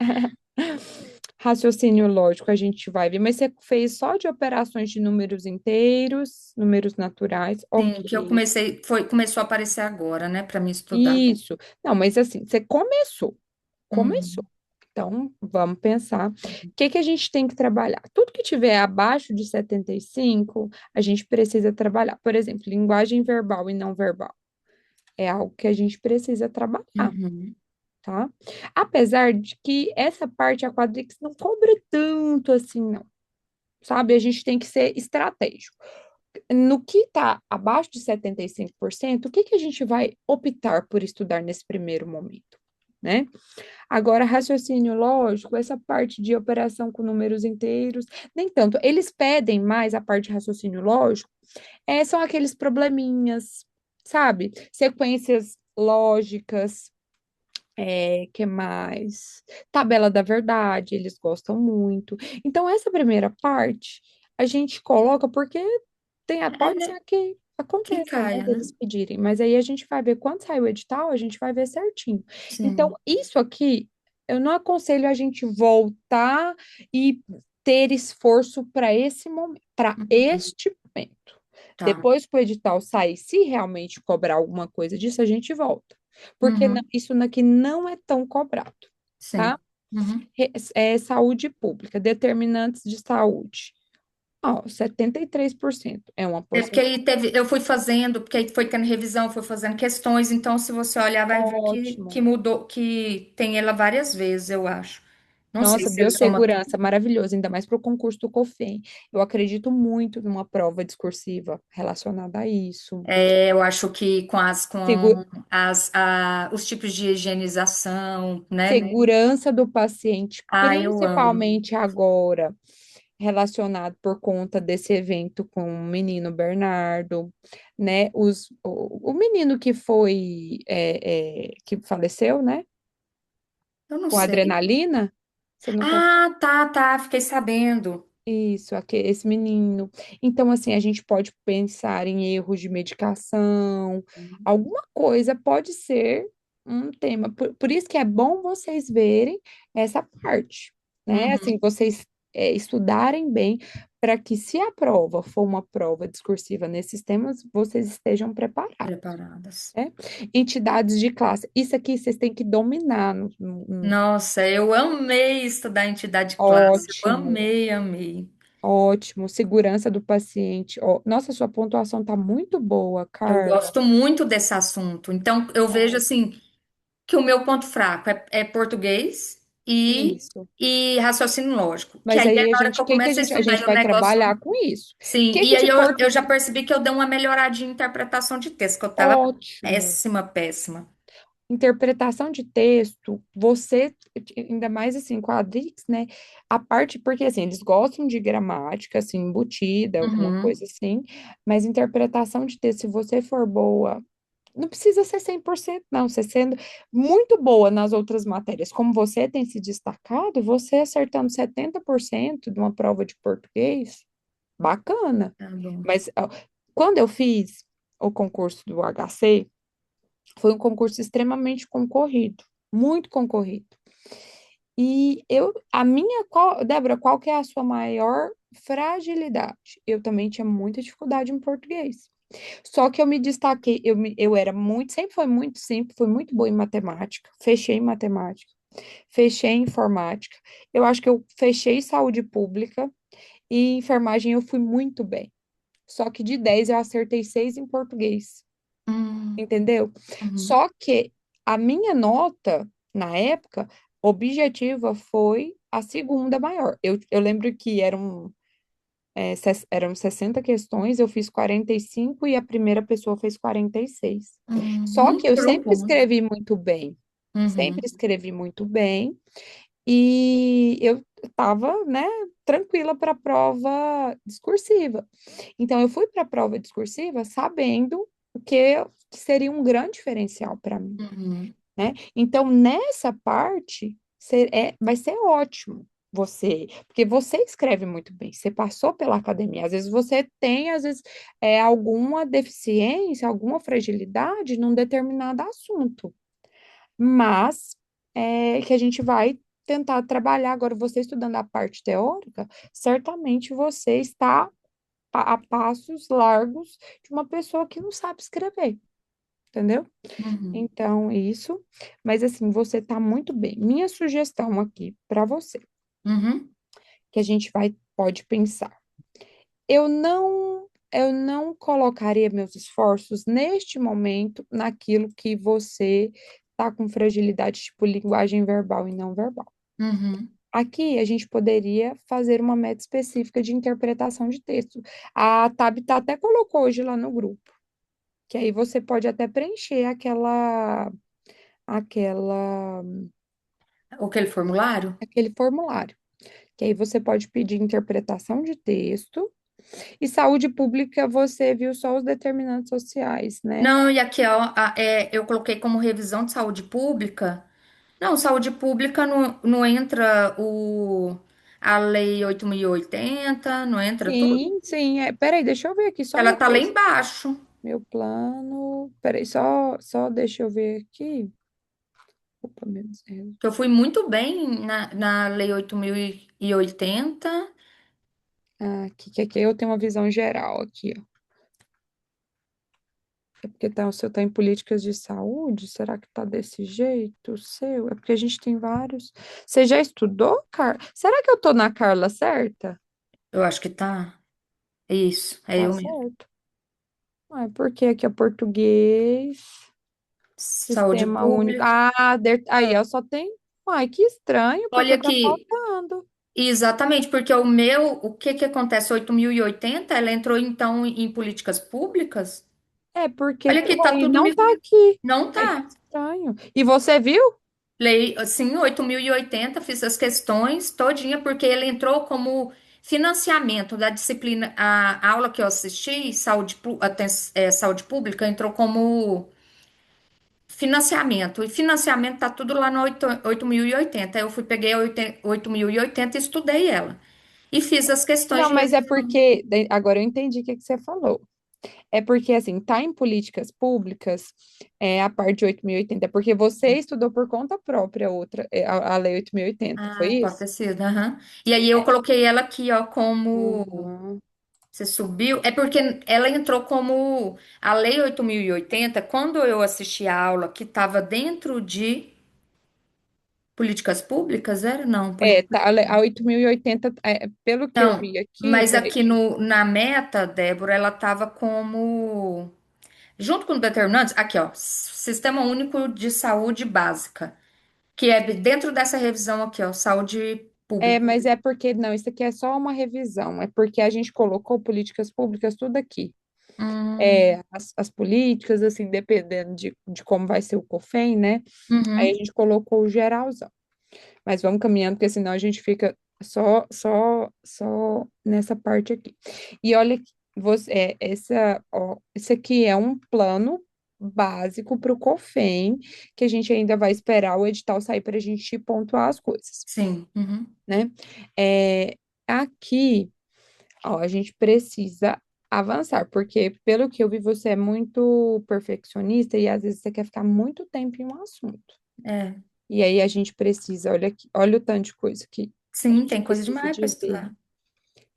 Raciocínio lógico, a gente vai ver, mas você fez só de operações de números inteiros, números naturais, Sim, que eu ok. comecei, começou a aparecer agora, né, para me estudar. Isso. Não, mas assim, você começou. Uhum, Então, vamos pensar. O que que a gente tem que trabalhar? Tudo que tiver abaixo de 75, a gente precisa trabalhar. Por exemplo, linguagem verbal e não verbal. É algo que a gente precisa trabalhar, uhum. tá? Apesar de que essa parte a Quadrix não cobra tanto assim, não. Sabe? A gente tem que ser estratégico. No que está abaixo de 75%, o que que a gente vai optar por estudar nesse primeiro momento, né? Agora, raciocínio lógico, essa parte de operação com números inteiros, nem tanto. Eles pedem mais a parte de raciocínio lógico, são aqueles probleminhas, sabe? Sequências lógicas, que mais? Tabela da verdade, eles gostam muito. Então, essa primeira parte a gente coloca porque É, pode né, ser que que aconteça, né, caia, né? deles pedirem, mas aí a gente vai ver quando sair o edital, a gente vai ver certinho. Então, Sim. isso aqui, eu não aconselho a gente voltar e ter esforço para esse momento, para Uhum. este momento. Tá. Depois que o edital sair, se realmente cobrar alguma coisa disso, a gente volta. Porque Uhum. isso aqui não é tão cobrado, tá? Sim. Uhum. Saúde pública, determinantes de saúde. Ó, 73% é uma É porque porcentagem aí teve, eu fui fazendo, porque aí foi tendo revisão, fui fazendo questões, então se você olhar vai ver que ótimo. mudou, que tem ela várias vezes, eu acho. Não sei Nossa, se ele soma tudo. biossegurança, maravilhoso, ainda mais para o concurso do COFEN. Eu acredito muito numa prova discursiva relacionada a isso. É, eu acho que Segu- os tipos de higienização, né? segurança do paciente, Ah, eu amo. principalmente agora, relacionado por conta desse evento com o menino Bernardo, né? O menino que foi, que faleceu, né? Eu não Com sei. adrenalina. Você não tá. Ah, tá, tá, fiquei sabendo. Isso, esse menino. Então, assim, a gente pode pensar em erros de medicação, alguma coisa pode ser um tema. Por isso que é bom vocês verem essa parte, né? Assim, Uhum, vocês estudarem bem para que, se a prova for uma prova discursiva nesses temas, vocês estejam preparados, preparadas. né? Entidades de classe. Isso aqui vocês têm que dominar. Nossa, eu amei estudar entidade de classe. Eu Ótimo. amei, amei. Ótimo, segurança do paciente. Ó, nossa, sua pontuação tá muito boa, Eu Carla. gosto muito desse assunto. Então, eu vejo Ó, assim que o meu ponto fraco é português isso. e raciocínio lógico. Que Mas aí é aí na hora que eu o que que começo a a estudar gente e o vai negócio. trabalhar com isso? O Sim, que e que aí de eu já português? percebi que eu dei uma melhoradinha em interpretação de texto, que eu tava Ótimo. péssima, péssima. Interpretação de texto, você, ainda mais assim, com a Adix, né? A parte, porque assim, eles gostam de gramática, assim, embutida, alguma Uhum, coisa assim, mas interpretação de texto, se você for boa, não precisa ser 100% não. Você sendo muito boa nas outras matérias, como você tem se destacado, você acertando 70% de uma prova de português, bacana. tá bom. Mas ó, quando eu fiz o concurso do HC, foi um concurso extremamente concorrido, muito concorrido. E Débora, qual que é a sua maior fragilidade? Eu também tinha muita dificuldade em português. Só que eu me destaquei, eu era muito, sempre fui muito boa em matemática, fechei em matemática, fechei em informática. Eu acho que eu fechei saúde pública e enfermagem eu fui muito bem. Só que de 10 eu acertei 6 em português, Hum, entendeu? uhum. Só que a minha nota, na época, objetiva foi a segunda maior. Eu lembro que eram 60 questões, eu fiz 45 e a primeira pessoa fez 46. Só que Muito eu sempre grupo, né? escrevi muito bem, sempre Uhum, escrevi muito bem, e eu estava, né, tranquila para a prova discursiva. Então, eu fui para a prova discursiva sabendo que seria um grande diferencial para mim, uhum, né? Então, nessa parte, vai ser ótimo porque você escreve muito bem, você passou pela academia, às vezes você tem, às vezes, alguma deficiência, alguma fragilidade num determinado assunto, mas que a gente vai tentar trabalhar. Agora, você estudando a parte teórica, certamente você está a passos largos de uma pessoa que não sabe escrever, entendeu? uhum, Então, isso. Mas assim, você está muito bem. Minha sugestão aqui para você, uhum. que a gente pode pensar. Eu não colocaria meus esforços neste momento naquilo que você está com fragilidade, tipo linguagem verbal e não verbal. Uhum. Aqui a gente poderia fazer uma meta específica de interpretação de texto. A Tabita até colocou hoje lá no grupo, que aí você pode até preencher aquela, Aquele formulário? aquele formulário, que aí você pode pedir interpretação de texto. E saúde pública, você viu só os determinantes sociais, né? Não, e aqui, ó, eu coloquei como revisão de saúde pública. Não, saúde pública não entra a Lei 8.080, não entra tudo. Sim, sim. Peraí, deixa eu ver aqui, só Ela tá lá refrescar embaixo. meu plano. Peraí, só deixa eu ver aqui. Opa, meu Deus. Que eu fui muito bem na Lei 8.080. Aqui, que aqui eu tenho uma visão geral aqui, ó. É porque o seu tá em políticas de saúde? Será que tá desse jeito? O seu? É porque a gente tem vários. Você já estudou, Carla? Será que eu tô na Carla certa? Eu acho que tá. Isso, é Tá eu mesmo. certo. Ah, é porque aqui é português, Saúde sistema único. pública. Aí, ó, só tem. Ai, que estranho, Olha porque tá aqui, faltando. exatamente, porque o que que acontece? 8.080, ela entrou então em políticas públicas? É, porque. Olha aqui, tá Uai, tudo não tá aqui. não Ai, que tá. estranho. E você viu? Lei, assim, 8.080, fiz as questões todinha, porque ele entrou como financiamento da disciplina, a aula que eu assisti, saúde pública, entrou como financiamento, e financiamento tá tudo lá no 8.080. Eu fui, peguei a 8.080 e estudei ela, e fiz as questões Não, de mas é revisão. porque. Agora eu entendi o que que você falou. É porque, assim, tá em políticas públicas, a parte de 8.080, é porque você estudou por conta própria a Lei 8.080, foi Ah, pode isso? ter sido, aham. E aí eu coloquei ela aqui, ó, como Uhum. você subiu. É porque ela entrou como a Lei 8.080 quando eu assisti a aula que estava dentro de políticas públicas, era? Não, políticas. Tá, a 8.080, pelo que eu Não, vi aqui, mas peraí. aqui no, na meta, Débora, ela estava como. Junto com determinantes, aqui, ó, Sistema Único de Saúde Básica, que é dentro dessa revisão aqui, ó, saúde pública. Mas é porque, não, isso aqui é só uma revisão, é porque a gente colocou políticas públicas tudo aqui. Hum, As políticas, assim, dependendo de como vai ser o COFEN, né? Aí a uhum, gente colocou o geralzão. Mas vamos caminhando, porque senão a gente fica só nessa parte aqui. E olha, esse aqui é um plano básico para o COFEN, que a gente ainda vai esperar o edital sair para a gente pontuar as coisas, sim, uhum, né? Aqui, ó, a gente precisa avançar, porque pelo que eu vi, você é muito perfeccionista e às vezes você quer ficar muito tempo em um assunto. é. E aí a gente precisa, olha aqui, olha o tanto de coisa que a Sim, gente tem coisa precisa demais para de ver, estudar.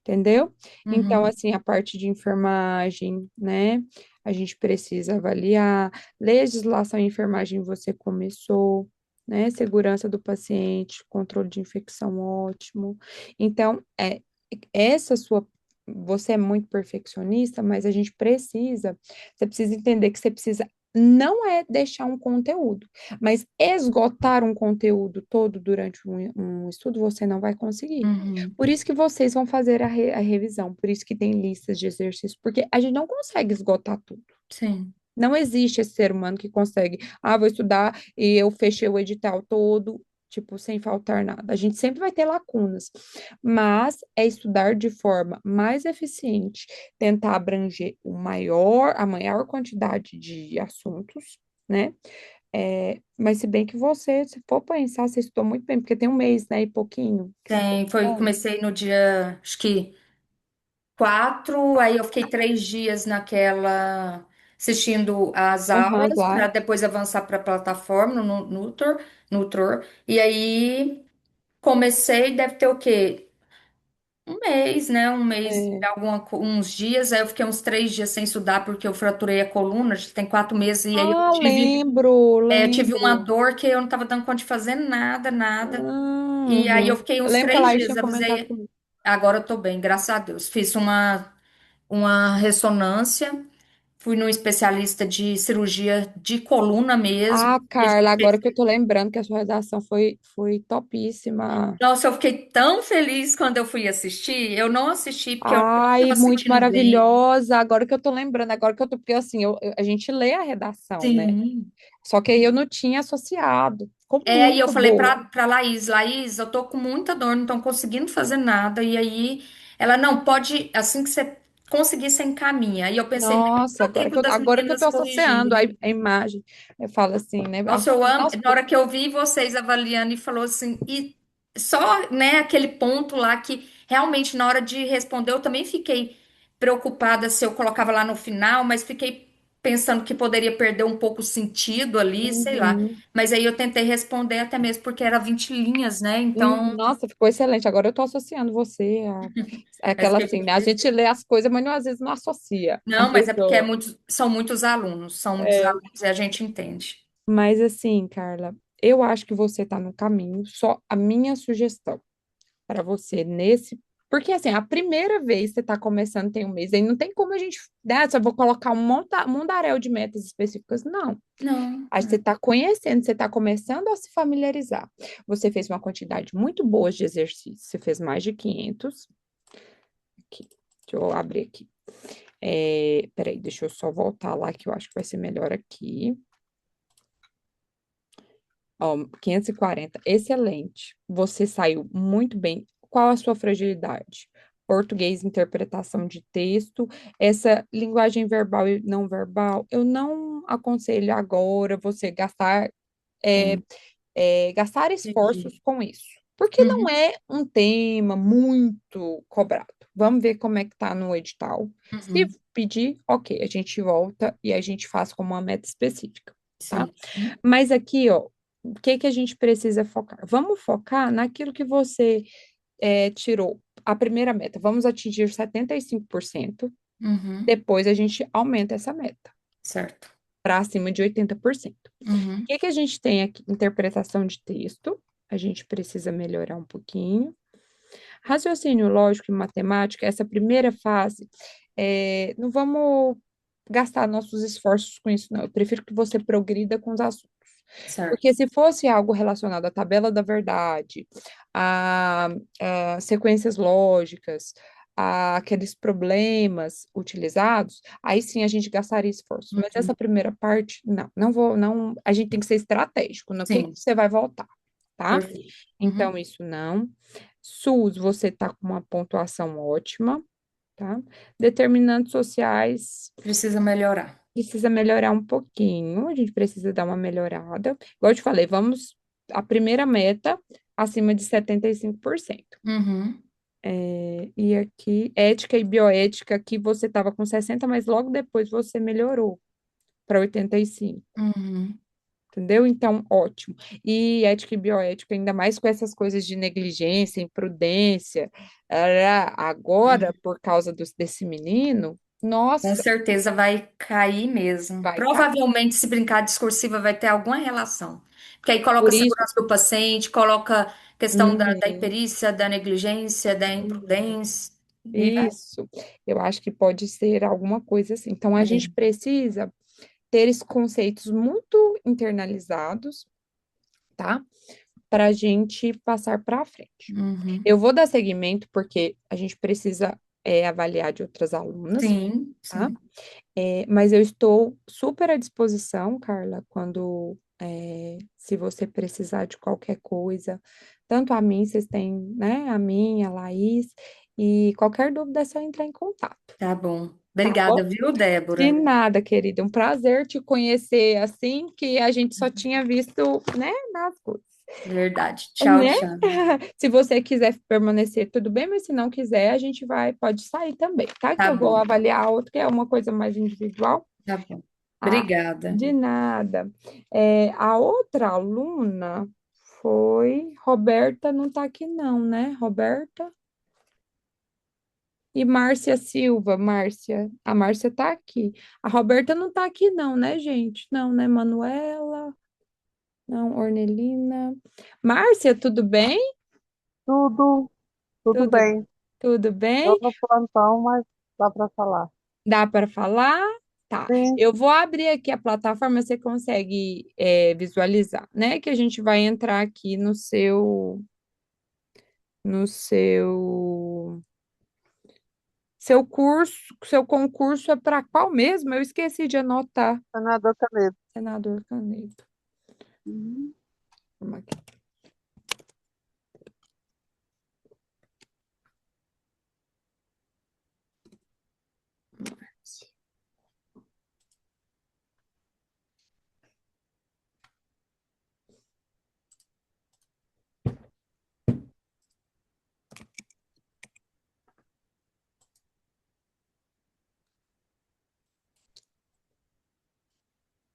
entendeu? Então, Uhum, assim, a parte de enfermagem, né? A gente precisa avaliar. Legislação em enfermagem você começou, né? Segurança do paciente, controle de infecção ótimo. Então, essa sua. Você é muito perfeccionista, mas você precisa entender que você precisa não é deixar um conteúdo, mas esgotar um conteúdo todo durante um estudo você não vai conseguir. Uhum. Por isso que vocês vão fazer a revisão, por isso que tem listas de exercícios, porque a gente não consegue esgotar tudo. Sim. Não existe esse ser humano que consegue, vou estudar e eu fechei o edital todo, tipo, sem faltar nada. A gente sempre vai ter lacunas, mas é estudar de forma mais eficiente, tentar abranger a maior quantidade de assuntos, né? Mas se bem que você, se for pensar, você estudou muito bem, porque tem um mês, né, e pouquinho que você está Tem, foi, estudando. comecei no dia, acho que 4, aí eu fiquei 3 dias naquela, assistindo as Aham, aulas, para claro. depois avançar para a plataforma, no Nutor, e aí comecei, deve ter o quê? Um mês, né? Um mês, É. uns dias, aí eu fiquei uns 3 dias sem estudar, porque eu fraturei a coluna, já tem 4 meses, e aí eu tive, Lembro, tive uma lembro. dor que eu não estava dando conta de fazer nada, nada. E aí eu Uhum. fiquei Eu uns lembro que a três Laís dias, tinha comentado avisei, comigo. agora eu tô bem, graças a Deus. Fiz uma ressonância, fui num especialista de cirurgia de coluna mesmo. A Carla, gente agora fez. que eu tô lembrando que a sua redação foi topíssima. Nossa, eu fiquei tão feliz quando eu fui assistir. Eu não assisti porque eu não Ai, estava muito sentindo bem. maravilhosa. Agora que eu tô lembrando, agora que eu tô, porque assim, a gente lê a redação, né? Sim. Só que aí eu não tinha associado. Ficou É, e eu muito falei boa. pra Laís, Laís, eu tô com muita dor, não tô conseguindo fazer nada. E aí ela, não, pode, assim que você conseguir, você encaminha. E eu pensei, nem Nossa, deu tempo das agora que eu meninas tô associando corrigirem. a imagem, eu falo assim, né? Nossa, eu amo. Nossa, Na hora que eu vi vocês avaliando e falou assim, e só, né, aquele ponto lá que realmente na hora de responder eu também fiquei preocupada se eu colocava lá no final, mas fiquei pensando que poderia perder um pouco o sentido ali, sei lá. uhum. Mas aí eu tentei responder até mesmo porque era 20 linhas, né? Então, Nossa, ficou excelente. Agora eu tô associando você a mas aquela fiquei assim, muito né? A feliz. gente lê as coisas, mas às vezes não associa a Não, mas é porque pessoa. são muitos É. alunos e a gente entende. Mas assim, Carla, eu acho que você tá no caminho. Só a minha sugestão para você nesse. Porque assim, a primeira vez que você tá começando tem um mês, aí não tem como a gente, né? Só vou colocar mundaréu de metas específicas. Não. Não. Aí você está conhecendo, você está começando a se familiarizar. Você fez uma quantidade muito boa de exercícios. Você fez mais de 500. Aqui, deixa eu abrir aqui. Peraí, deixa eu só voltar lá, que eu acho que vai ser melhor aqui. Ó, 540, excelente. Você saiu muito bem. Qual a sua fragilidade? Português, interpretação de texto, essa linguagem verbal e não verbal, eu não aconselho agora você é, Sim, gastar entendi. esforços com isso, porque não Uhum, é um tema muito cobrado. Vamos ver como é que tá no edital. Se uhum. pedir, ok, a gente volta e a gente faz como uma meta específica, tá? Sim. Sim. Mas aqui, ó, o que que a gente precisa focar? Vamos focar naquilo que você tirou. A primeira meta, vamos atingir 75%. Uhum, Depois a gente aumenta essa meta certo. para acima de 80%. O Uhum, que que a gente tem aqui? Interpretação de texto, a gente precisa melhorar um pouquinho. Raciocínio lógico e matemática, essa primeira fase, não vamos gastar nossos esforços com isso, não. Eu prefiro que você progrida com os assuntos. certo. Porque se fosse algo relacionado à tabela da verdade, a, a sequências lógicas, a aqueles problemas utilizados, aí sim a gente gastaria esforço. Mas Uhum, essa primeira parte, não, não vou, não, a gente tem que ser estratégico no que sim, você vai voltar, tá? perfeito. Uhum, Então, isso não. SUS, você está com uma pontuação ótima, tá? Determinantes sociais, precisa melhorar. precisa melhorar um pouquinho, a gente precisa dar uma melhorada. Igual eu te falei, vamos, a primeira meta, acima de 75%. Uhum, E aqui, ética e bioética, aqui você estava com 60, mas logo depois você melhorou para 85. uhum, Entendeu? Então, ótimo. E ética e bioética, ainda mais com essas coisas de negligência, imprudência. Agora, uhum. por causa desse menino, Com nossa, certeza vai cair mesmo. vai cair. Provavelmente, se brincar discursiva, vai ter alguma relação. Porque aí coloca a Por isso, segurança do paciente, coloca questão da uhum, imperícia, da negligência, da uhum, imprudência. E vai. isso, eu acho que pode ser alguma coisa assim. Então, a gente É. precisa. ter esses conceitos muito internalizados, tá? Para a gente passar para frente. Uhum. Eu vou dar seguimento porque a gente precisa avaliar de outras alunas, Sim, tá? sim. Mas eu estou super à disposição, Carla, quando se você precisar de qualquer coisa, tanto a mim, vocês têm, né? A mim, a Laís, e qualquer dúvida é só entrar em contato, Tá bom. tá Obrigada, bom? viu, De Débora? nada, querida. Um prazer te conhecer assim que a gente só tinha visto, né, nas coisas, Verdade. Tchau, né? tchau. Se você quiser permanecer, tudo bem, mas se não quiser, a gente pode sair também, tá? Que Tá eu vou bom, avaliar a outra, que é uma coisa mais individual. tá bom. Ah, Obrigada. de nada. A outra aluna foi Roberta, não tá aqui não, né? Roberta e Márcia Silva. Márcia, a Márcia tá aqui. A Roberta não tá aqui não, né, gente? Não, né? Manuela, não, Ornelina. Márcia, tudo bem? Tudo, tudo Tudo, bem. tudo Eu bem? no plantão, mas dá para falar. Dá para falar? Tá. Sim, Eu vou abrir aqui a plataforma, você consegue visualizar, né? Que a gente vai entrar aqui no seu curso. Seu concurso é para qual mesmo? Eu esqueci de anotar. senador Canedo. Senador Canedo. Uhum. Vamos aqui.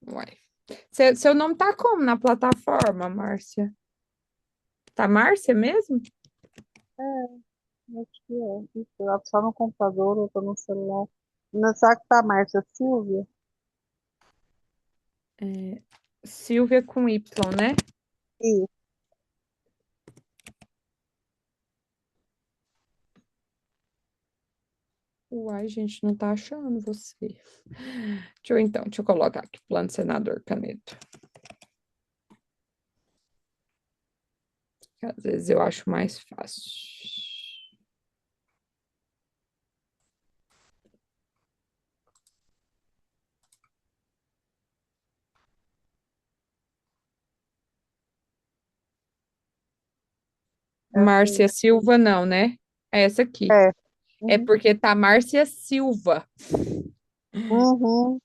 Uai. Seu nome tá como na plataforma, Márcia? Tá Márcia mesmo? Acho que é. Isso, eu só no computador, eu tô no celular. Não sabe que tá a Márcia Silvia? Silvia com Y, né? Isso, Uai, gente, não tá achando você. Deixa eu colocar aqui, plano senador Canedo. Que às vezes eu acho mais fácil. essa Márcia aí. Silva, não, né? É essa aqui. É. É Uhum. porque tá Márcia Silva. Uhum.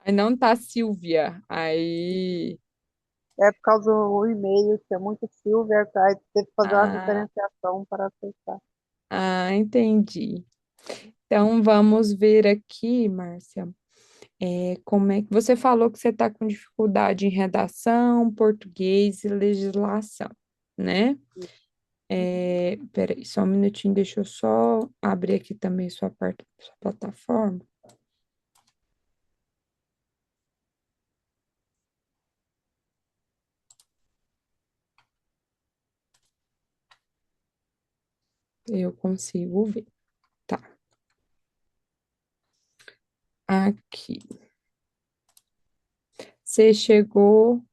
Aí não tá Silvia. Aí. É por causa do e-mail, que é muito Silvia, tá? Aí teve que fazer uma Ah, diferenciação para aceitar. entendi. Então vamos ver aqui, Márcia. Como é que você falou que você está com dificuldade em redação, português e legislação, né? Uhum. Peraí, só um minutinho, deixa eu só abrir aqui também sua plataforma. Eu consigo ver. Tá, aqui. Você chegou,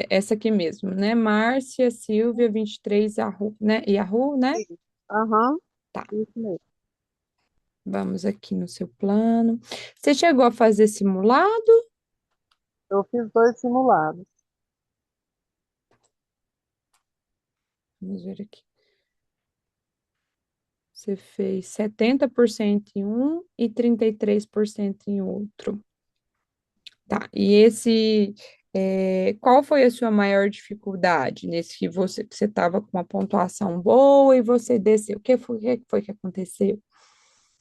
essa aqui mesmo, né? Márcia Silvia 23 Yahoo, né? Yahoo, né? Isso. Aham, Tá, isso mesmo. vamos aqui no seu plano. Você chegou a fazer simulado? Eu fiz 2 simulados. Vamos ver aqui. Você fez 70% em um e 33% em outro. Tá, e qual foi a sua maior dificuldade nesse que você estava com uma pontuação boa e você desceu? O que foi que aconteceu?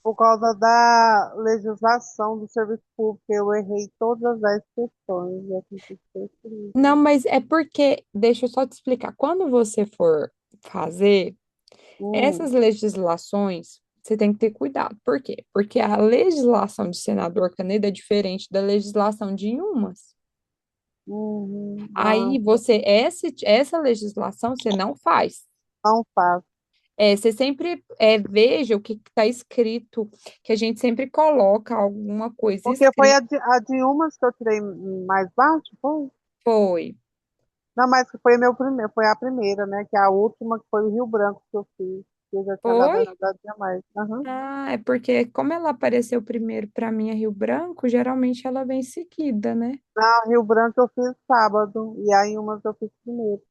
Por causa da legislação do serviço público, eu errei todas as questões e acredito que foi por Não, isso. mas é porque, deixa eu só te explicar, quando você for fazer Hum, essas legislações, você tem que ter cuidado. Por quê? Porque a legislação de senador Canedo é diferente da legislação de Inhumas. uhum, Aí não, essa legislação você não faz. não faço. Você sempre veja o que está escrito, que a gente sempre coloca alguma coisa Porque foi escrita. a de umas que eu tirei mais baixo, foi? Foi. Não, mas que foi meu primeiro, foi a primeira, né? Que a última que foi o Rio Branco que eu fiz. Que eu já tinha Foi? dado mais. Aham. Ah, é porque como ela apareceu primeiro para mim a Rio Branco, geralmente ela vem seguida, né? Na Rio Branco eu fiz sábado, e aí umas eu fiz primeiro.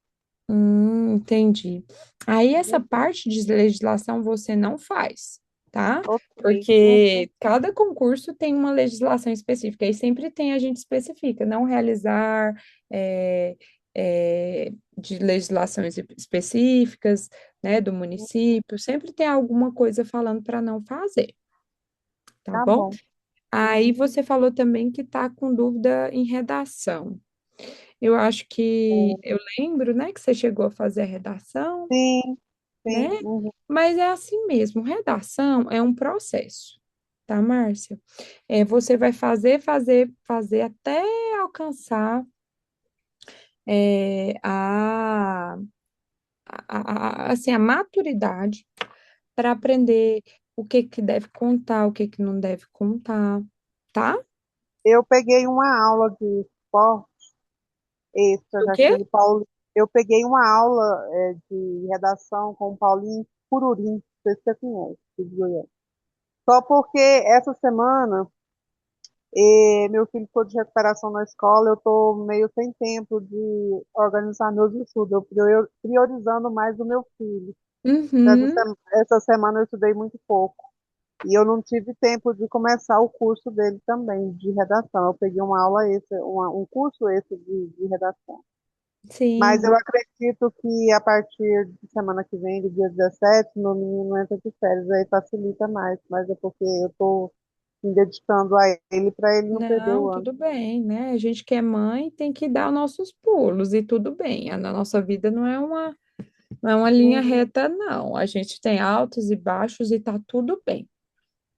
Entendi. Aí essa Uhum. parte de legislação você não faz, tá? Ok. Uhum. Porque cada concurso tem uma legislação específica e sempre tem a gente especifica, não realizar é, de legislações específicas, né, do município, sempre tem alguma coisa falando para não fazer, tá Tá bom? bom. Aí Uhum. você falou também que está com dúvida em redação. Eu acho que eu lembro, né, que você chegou a fazer a redação, Sim, né? sim. Uhum. Mas é assim mesmo, redação é um processo, tá, Márcia? Você vai fazer até alcançar é, assim, a maturidade para aprender o que que deve contar, o que que não deve contar, tá? Eu peguei uma aula de esporte extra, O já quê? que o Paulo. Eu peguei uma aula de redação com o Paulinho Cururim, não sei se você conhece, de Goiânia. Só porque essa semana meu filho ficou de recuperação na escola, eu estou meio sem tempo de organizar meus estudos, eu priorizando mais o meu filho. Uhum, Essa semana eu estudei muito pouco. E eu não tive tempo de começar o curso dele também, de redação. Eu peguei uma aula extra, um curso extra de redação. Mas sim. eu acredito que a partir de semana que vem, do dia 17, meu menino entra de férias, aí facilita mais. Mas é porque eu estou me dedicando a ele para ele não perder Não, o ano. tudo bem, né? A gente que é mãe tem que dar os nossos pulos e tudo bem. A nossa vida não é uma linha Uhum, reta, não. A gente tem altos e baixos e tá tudo bem,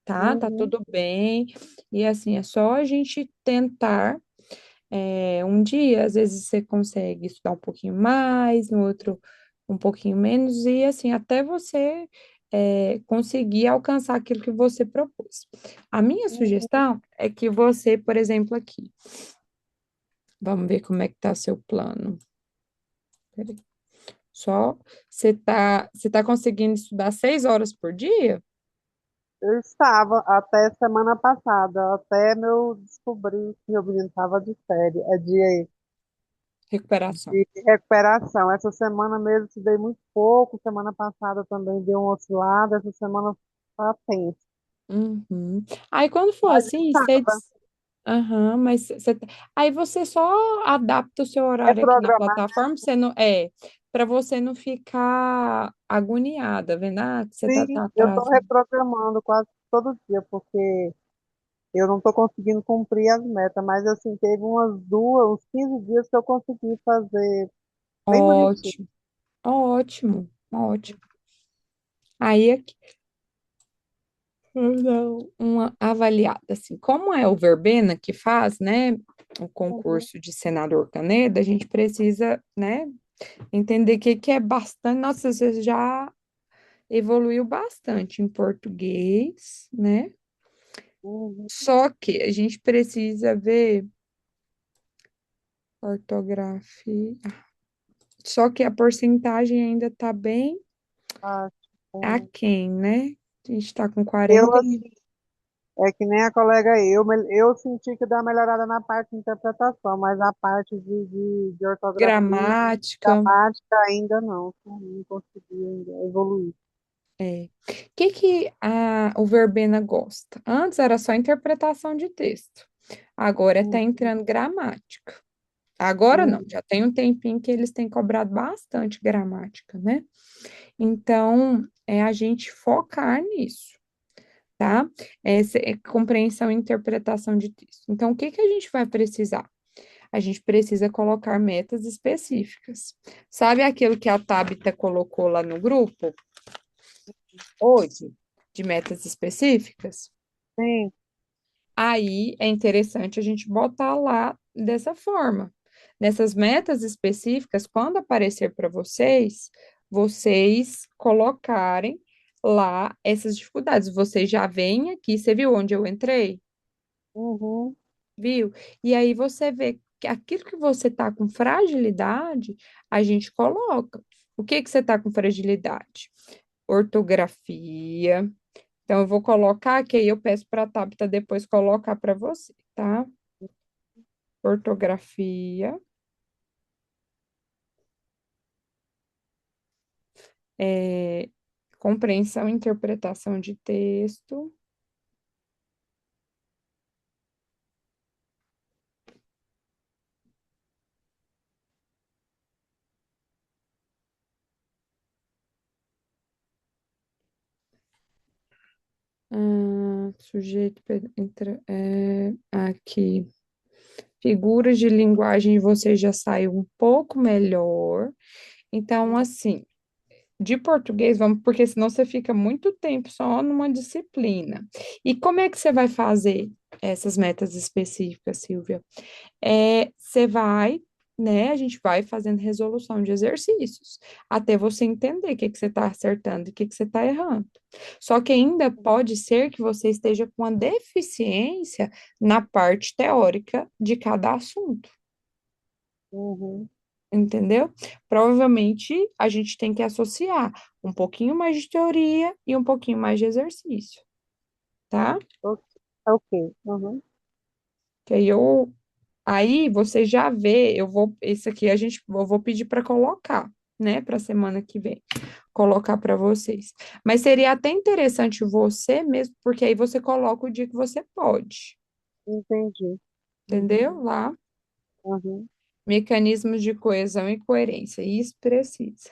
tá? Tá uhum, tudo bem. E assim, é só a gente tentar. Um dia, às vezes, você consegue estudar um pouquinho mais, no outro, um pouquinho menos, e assim, até você conseguir alcançar aquilo que você propôs. A minha uhum. sugestão é que você, por exemplo, aqui. Vamos ver como é que tá seu plano. Peraí. Só você tá conseguindo estudar 6 horas por dia? Eu estava até semana passada, até meu descobrir que meu menino estava de férias, Recuperação. de recuperação. Essa semana mesmo estudei muito pouco, semana passada também deu uma oscilada, essa semana está tenso. Uhum. Aí quando for Mas assim, estava, Aham, mas aí você só adapta o seu é horário aqui na programar. plataforma, você não para você não ficar agoniada, vendo que você tá Sim, eu estou atrasando. reprogramando quase todo dia, porque eu não estou conseguindo cumprir as metas, mas assim, teve uns 15 dias que eu consegui fazer bem bonitinho. Ótimo, ótimo, ótimo. Aí aqui, eu dou uma avaliada assim, como é o Verbena que faz, né, o Uhum, concurso de senador Caneda, a gente precisa, né, entender que é bastante, nossa, você já evoluiu bastante em português, né? uhum, Só que a gente precisa ver ortografia. Só que a porcentagem ainda tá bem acho. Uhum. aquém, né? A gente tá com Eu, 40 assim, é que nem a colega eu senti que deu uma melhorada na parte de interpretação, mas a parte de ortografia, gramática. gramática ainda não consegui ainda evoluir. É. O Verbena gosta? Antes era só interpretação de texto. Agora tá Uhum, entrando gramática. Agora não, uhum, já tem um tempinho que eles têm cobrado bastante gramática, né? Então, é a gente focar nisso, tá? Essa é compreensão e interpretação de texto. Então, o que que a gente vai precisar? A gente precisa colocar metas específicas. Sabe aquilo que a Tabita colocou lá no grupo hoje, de metas específicas? sim, Aí é interessante a gente botar lá dessa forma. Nessas metas específicas, quando aparecer para vocês, vocês colocarem lá essas dificuldades. Você já vem aqui, você viu onde eu entrei? Uhum. Viu? E aí você vê que aquilo que você tá com fragilidade, a gente coloca. O que que você tá com fragilidade? Ortografia. Então, eu vou colocar, que aí eu peço para a Tabita depois colocar para você, tá? Ortografia, é, compreensão e interpretação de texto, sujeito, aqui, figuras de linguagem você já saiu um pouco melhor. Então, assim, de português, vamos, porque senão você fica muito tempo só numa disciplina. E como é que você vai fazer essas metas específicas, Silvia? Você vai, né? A gente vai fazendo resolução de exercícios até você entender o que que você está acertando e o que que você está errando. Só que ainda pode ser que você esteja com uma deficiência na parte teórica de cada assunto. Uhum. Entendeu? Provavelmente a gente tem que associar um pouquinho mais de teoria e um pouquinho mais de exercício, tá? Ok. Ok. Uhum. Que aí você já vê, esse aqui eu vou pedir para colocar, né, para semana que vem, colocar para vocês. Mas seria até interessante você mesmo, porque aí você coloca o dia que você pode, Entendi. Uhum. entendeu? Lá, Uhum. mecanismos de coesão e coerência, isso precisa.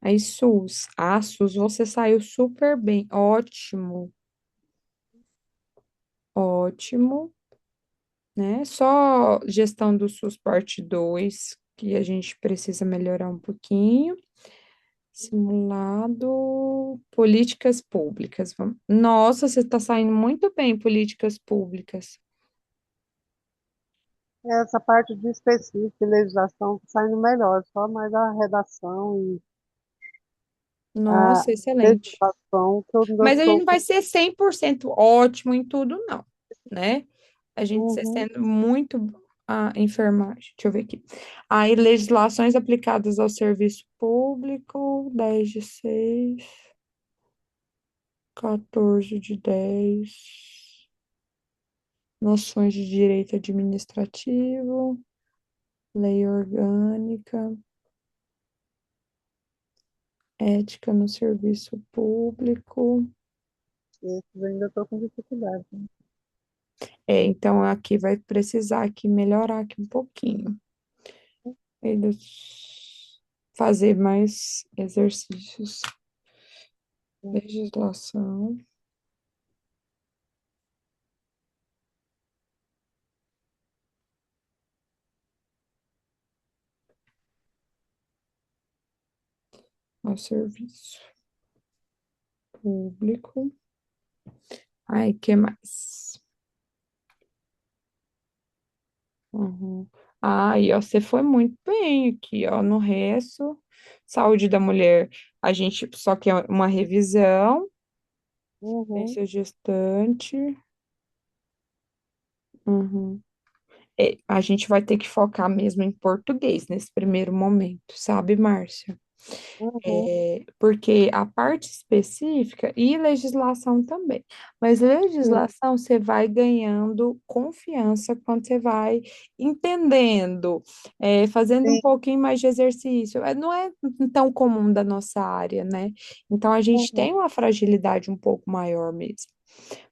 Aí, SUS, você saiu super bem, ótimo, ótimo, né? Só gestão do SUS parte 2 que a gente precisa melhorar um pouquinho. Simulado, políticas públicas. Nossa, você está saindo muito bem, políticas públicas. Essa parte de específico de legislação tá saindo melhor, só mais a redação e a Nossa, excelente. legislação que eu ainda Mas a gente estou não com. vai ser 100% ótimo em tudo, não, né? A gente ser Uhum. sendo muito a enfermagem. Deixa eu ver aqui. Aí, legislações aplicadas ao serviço público, 10/6, 14/10. Noções de direito administrativo, lei orgânica, ética no serviço público. Esses ainda estou com dificuldade, né? Então aqui vai precisar aqui melhorar aqui um pouquinho. Eles fazer mais exercícios. Legislação, ao serviço público. Ai, que mais? Uhum. Aí, ó, você foi muito bem aqui, ó, no resto. Saúde da mulher, a gente só quer uma revisão. Uhum. Ciência gestante. Uhum. A gente vai ter que focar mesmo em português nesse primeiro momento, sabe, Márcia? Uhum. Porque a parte específica e legislação também. Mas Sim, legislação você vai ganhando confiança quando você vai entendendo, fazendo um sim. pouquinho mais de exercício. Não é tão comum da nossa área, né? Então a gente Uhum. tem uma fragilidade um pouco maior mesmo.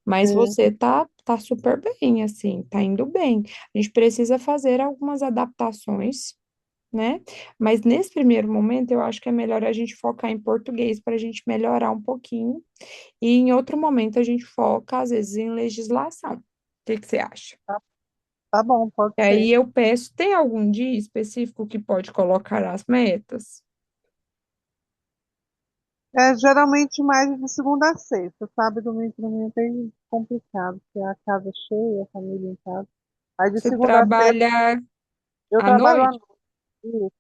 Mas Sim. você tá super bem, assim, tá indo bem. A gente precisa fazer algumas adaptações, né? Mas nesse primeiro momento, eu acho que é melhor a gente focar em português para a gente melhorar um pouquinho. E em outro momento, a gente foca, às vezes, em legislação. O que que você acha? Tá, tá bom, pode E aí ser. eu peço, tem algum dia específico que pode colocar as metas? É geralmente mais de segunda a sexta, sabe? Domingo pra mim é bem complicado, porque a casa é cheia, a família em casa. Aí de Você segunda a sexta trabalha eu à trabalho à noite? noite,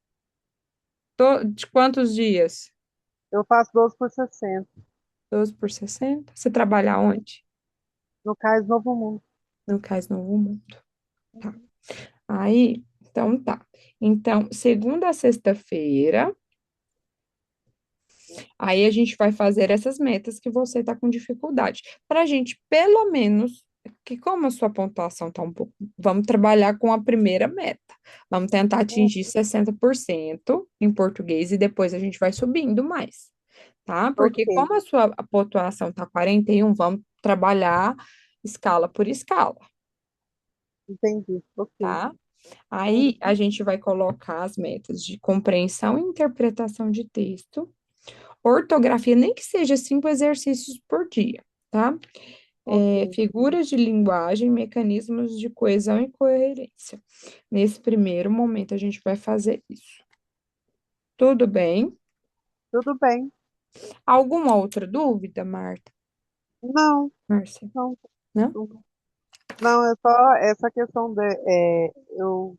De quantos dias? eu faço 12 por 60, 12 por 60. Você trabalha onde? no Cais Novo Mundo. No Cais Novo Mundo. Tá. Aí, então tá. Então, segunda a sexta-feira, aí a gente vai fazer essas metas que você tá com dificuldade. Para a gente, pelo menos, que como a sua pontuação tá um pouco. Vamos trabalhar com a primeira meta. Vamos tentar Hum, atingir 60% em português e depois a gente vai subindo mais, tá? Porque ok, como a sua pontuação tá 41, vamos trabalhar escala por escala, entendi, ok. tá? Hum, Aí a gente vai colocar as metas de compreensão e interpretação de texto, ortografia, nem que seja 5 exercícios por dia, tá? ok, Figuras de linguagem, mecanismos de coesão e coerência. Nesse primeiro momento, a gente vai fazer isso. Tudo bem? tudo bem. Alguma outra dúvida, Marta? Não, Márcia? não, Não? não, não, é só essa questão de eu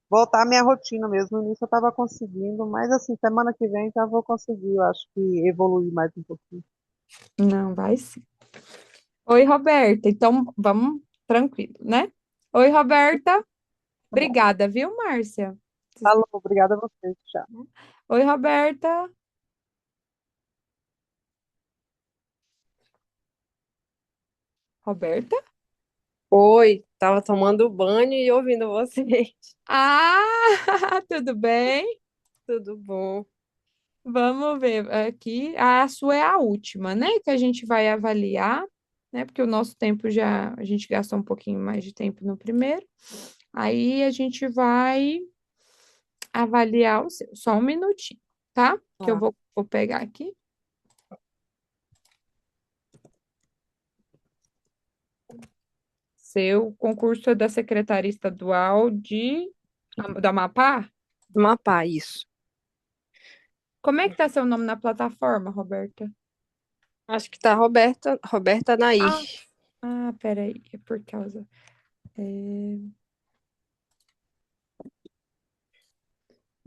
voltar à minha rotina mesmo. No início eu estava conseguindo, mas assim, semana que vem já vou conseguir, eu acho que evoluir mais um pouquinho. Não, vai sim. Oi, Roberta. Então, vamos tranquilo, né? Oi, Roberta. Tá bom. Obrigada, viu, Márcia? Falou, obrigada a você. Tchau. Oi, Roberta. Roberta? Oi, tava tomando banho e ouvindo vocês. Ah, tudo bem? Tudo bom? Vamos ver aqui. A sua é a última, né? Que a gente vai avaliar, né? Porque o nosso tempo já, a gente gastou um pouquinho mais de tempo no primeiro. Aí a gente vai avaliar o seu. Só um minutinho, tá? Que eu Tá. vou pegar aqui. Seu concurso é da Secretaria Estadual do Amapá? Mapá, isso. Como é que tá seu nome na plataforma, Roberta? Acho que tá Roberta Ah, Nair. peraí, é por causa. É,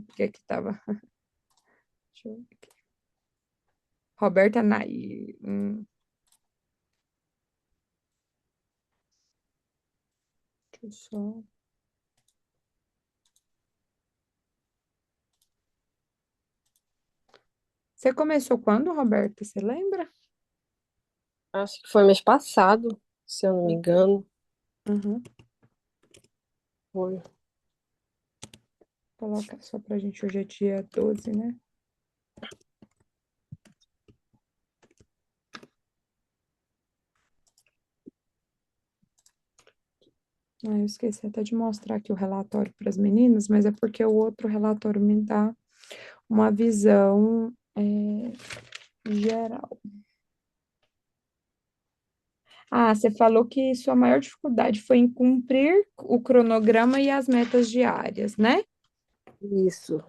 porque aqui tava. Deixa eu ver aqui. Roberta Nair. Deixa eu só. Você começou quando, Roberta? Você lembra? Acho que foi mês passado, se eu não me engano. Uhum. Foi. Coloca só pra gente. Hoje é dia 12, né? Ah, eu esqueci até de mostrar aqui o relatório para as meninas, mas é porque o outro relatório me dá uma visão geral. Ah, você falou que sua maior dificuldade foi em cumprir o cronograma e as metas diárias, né? Isso.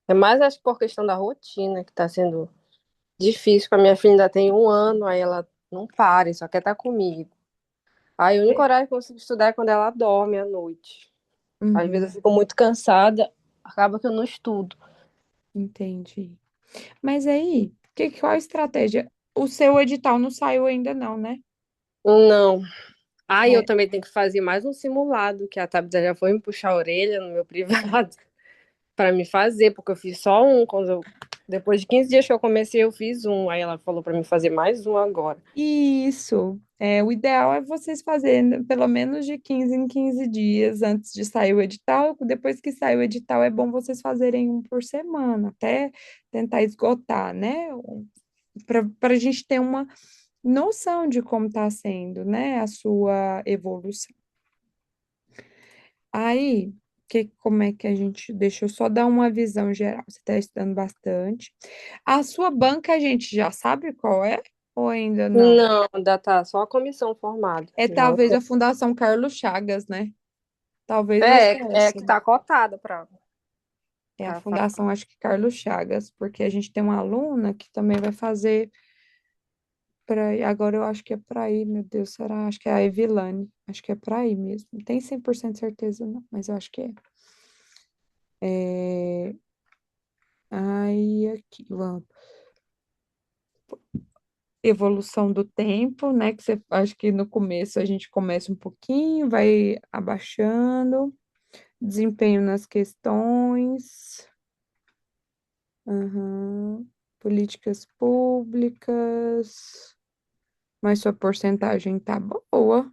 É mais acho que por questão da rotina que tá sendo difícil. Com a minha filha ainda tem 1 ano, aí ela não para, e só quer estar comigo. Aí o único É. horário que eu consigo estudar é quando ela dorme à noite. Às vezes Uhum, eu fico muito cansada, acaba que eu não estudo. entendi. Mas aí, qual a estratégia? O seu edital não saiu ainda não, né? Não. Ah, e eu É. também tenho que fazer mais um simulado, que a Tabita já foi me puxar a orelha no meu privado para me fazer, porque eu fiz só um. Depois de 15 dias que eu comecei, eu fiz um. Aí ela falou para me fazer mais um agora. Isso. O ideal é vocês fazerem pelo menos de 15 em 15 dias antes de sair o edital. Depois que sair o edital, é bom vocês fazerem um por semana, até tentar esgotar, né? Para a gente ter uma noção de como está sendo, né, a sua evolução. Aí, como é que a gente. Deixa eu só dar uma visão geral. Você está estudando bastante. A sua banca, a gente já sabe qual é? Ou ainda não? Não, ainda tá só a comissão formada. É Não. talvez a Fundação Carlos Chagas, né? Talvez vai ser É essa. que tá cotada para. É a Ela fala, Fundação, acho que Carlos Chagas, porque a gente tem uma aluna que também vai fazer para agora eu acho que é para ir, meu Deus, será? Acho que é a Evilane, acho que é para ir mesmo. Não tenho 100% certeza não, mas eu acho que é. É, aí aqui, vamos. Evolução do tempo, né? Que você acho que no começo a gente começa um pouquinho, vai abaixando, desempenho nas questões, aham, políticas públicas, mas sua porcentagem tá boa,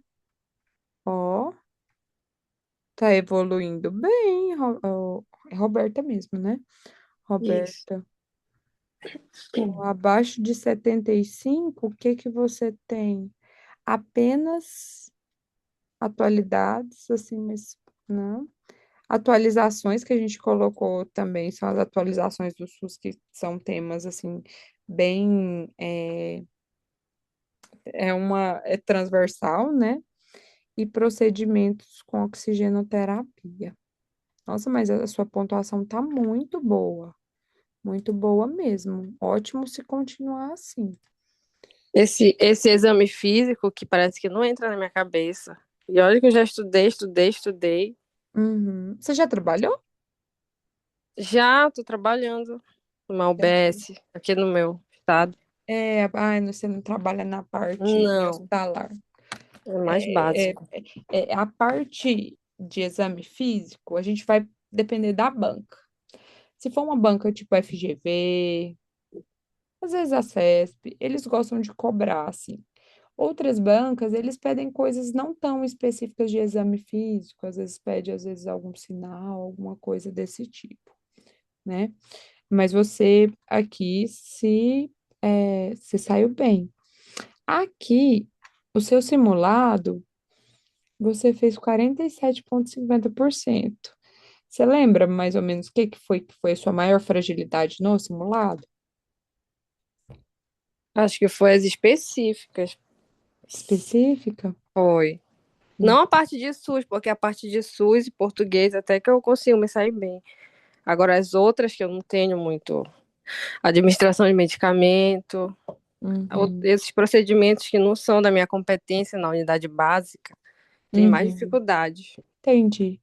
ó, tá evoluindo bem, é Roberta mesmo, né? isso. Roberta, abaixo de 75, o que que você tem? Apenas atualidades, assim, mas não. Atualizações que a gente colocou também são as atualizações do SUS, que são temas, assim, bem, é transversal, né? E procedimentos com oxigenoterapia. Nossa, mas a sua pontuação tá muito boa mesmo. Ótimo se continuar assim. Esse exame físico que parece que não entra na minha cabeça. E olha que eu já estudei, estudei, estudei. Uhum. Você já trabalhou? Já tô trabalhando numa Entendi. UBS aqui no meu estado. Ai, você não trabalha na parte Não, hospitalar. é mais É, básico. a parte de exame físico, a gente vai depender da banca. Se for uma banca tipo FGV, às vezes a CESP, eles gostam de cobrar, assim. Outras bancas, eles pedem coisas não tão específicas de exame físico, às vezes pede, às vezes, algum sinal, alguma coisa desse tipo, né? Mas você aqui se saiu bem. Aqui, o seu simulado, você fez 47,50%. Você lembra mais ou menos o que foi a sua maior fragilidade no simulado? Acho que foi as específicas. Específica? Foi. Hum. Não a parte de SUS, porque a parte de SUS e português até que eu consigo me sair bem. Agora as outras que eu não tenho muito, administração de medicamento, Uhum, esses procedimentos que não são da minha competência na unidade básica, tem mais uhum. dificuldade. Entendi.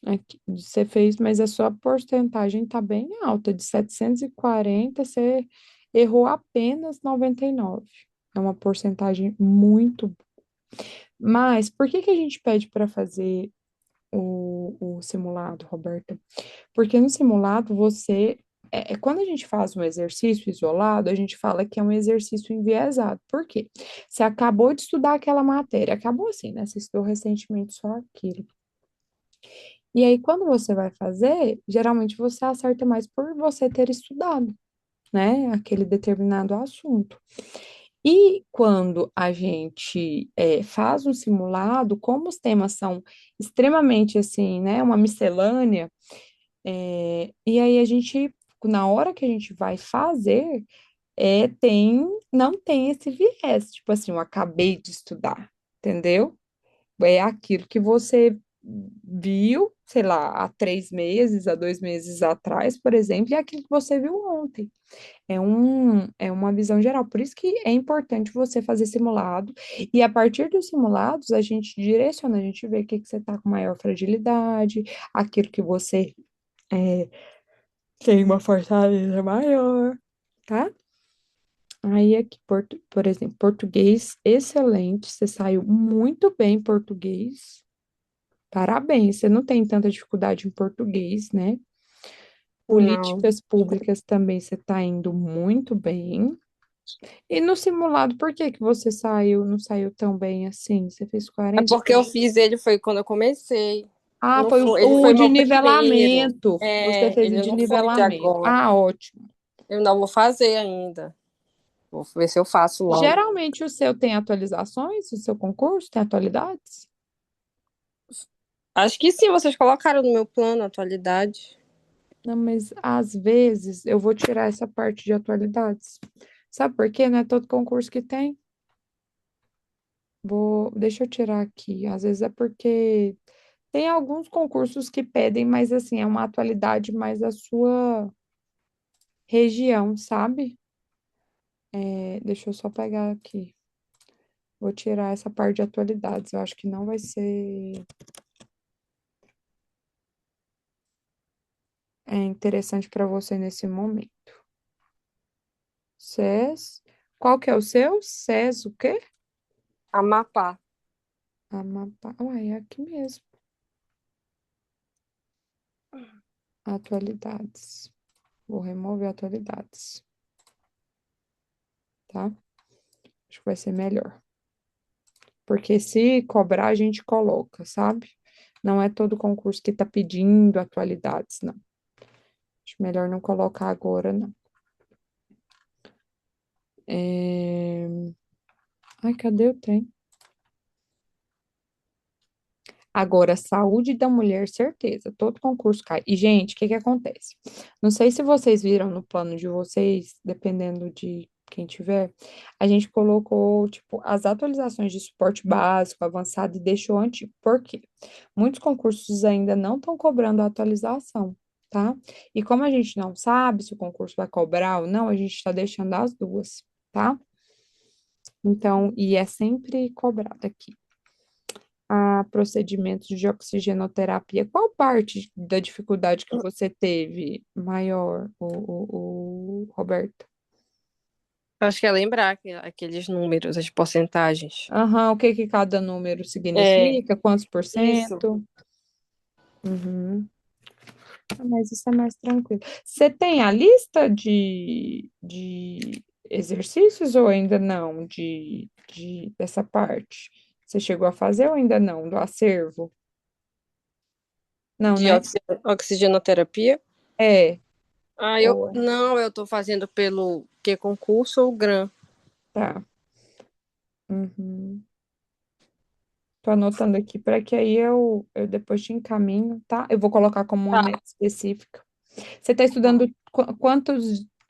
Aqui, você fez, mas a sua porcentagem está bem alta, de 740 você errou apenas 99. É uma porcentagem muito. Mas por que que a gente pede para fazer o simulado, Roberta? Porque no simulado quando a gente faz um exercício isolado, a gente fala que é um exercício enviesado. Por quê? Você acabou de estudar aquela matéria, acabou assim, né? Você estudou recentemente só aquilo. E aí, quando você vai fazer, geralmente você acerta mais por você ter estudado, né? Aquele determinado assunto. E quando a gente faz um simulado, como os temas são extremamente assim, né? Uma miscelânea. E aí a gente, na hora que a gente vai fazer, não tem esse viés, tipo assim, eu acabei de estudar, entendeu? É aquilo que você viu, sei lá, há 3 meses, há 2 meses atrás, por exemplo, e é aquilo que você viu ontem. É uma visão geral. Por isso que é importante você fazer simulado, e a partir dos simulados, a gente direciona, a gente vê o que que você está com maior fragilidade, aquilo que você é, tem uma fortaleza maior, tá? Aí aqui, por exemplo, português excelente, você saiu muito bem em português. Parabéns, você não tem tanta dificuldade em português, né? Não. Políticas públicas também você está indo muito bem. E no simulado, por que que você não saiu tão bem assim? Você fez É 40. porque eu fiz ele foi quando eu comecei. Ah, Não foi foi, ele o foi de meu primeiro. nivelamento. Você É, fez o ele de não foi de nivelamento. agora. Ah, ótimo. Eu não vou fazer ainda. Vou ver se eu faço logo. Geralmente o seu tem atualizações, o seu concurso tem atualidades? Acho que sim, vocês colocaram no meu plano atualidade. Não, mas às vezes eu vou tirar essa parte de atualidades. Sabe por quê? Não é todo concurso que tem. Deixa eu tirar aqui. Às vezes é porque Tem alguns concursos que pedem, mas assim, é uma atualidade mais da sua região, sabe? Deixa eu só pegar aqui. Vou tirar essa parte de atualidades. Eu acho que não vai ser interessante para você nesse momento. SES. Qual que é o seu? SES o quê? Amapá. Amapá. Ué, é aqui mesmo. Atualidades. Vou remover atualidades, tá? Acho que vai ser melhor. Porque se cobrar, a gente coloca, sabe? Não é todo concurso que tá pedindo atualidades, não. Acho melhor não colocar agora, não. Ai, cadê o trem? Agora, saúde da mulher, certeza, todo concurso cai. E, gente, o que que acontece? Não sei se vocês viram no plano de vocês, dependendo de quem tiver, a gente colocou, tipo, as atualizações de suporte básico, avançado e deixou antigo. Por quê? Muitos concursos ainda não estão cobrando a atualização, tá? E como a gente não sabe se o concurso vai cobrar ou não, a gente está deixando as duas, tá? Então, e é sempre cobrado aqui a procedimentos de oxigenoterapia, qual parte da dificuldade que você teve maior, o Roberto? Acho que é lembrar aqueles números, as porcentagens. Aham, o que que cada número É, significa? Quantos por isso. cento? Uhum. Ah, mas isso é mais tranquilo. Você tem a lista de exercícios ou ainda não? Dessa parte? Você chegou a fazer ou ainda não? Do acervo? Não, De né? oxigenoterapia. É. Ah, eu Ou é? não, eu tô fazendo pelo que concurso ou GRAM. Tá. Uhum. Tô anotando aqui para que aí eu depois te encaminho, tá? Eu vou colocar como uma Tá. meta específica. Você está Tá. estudando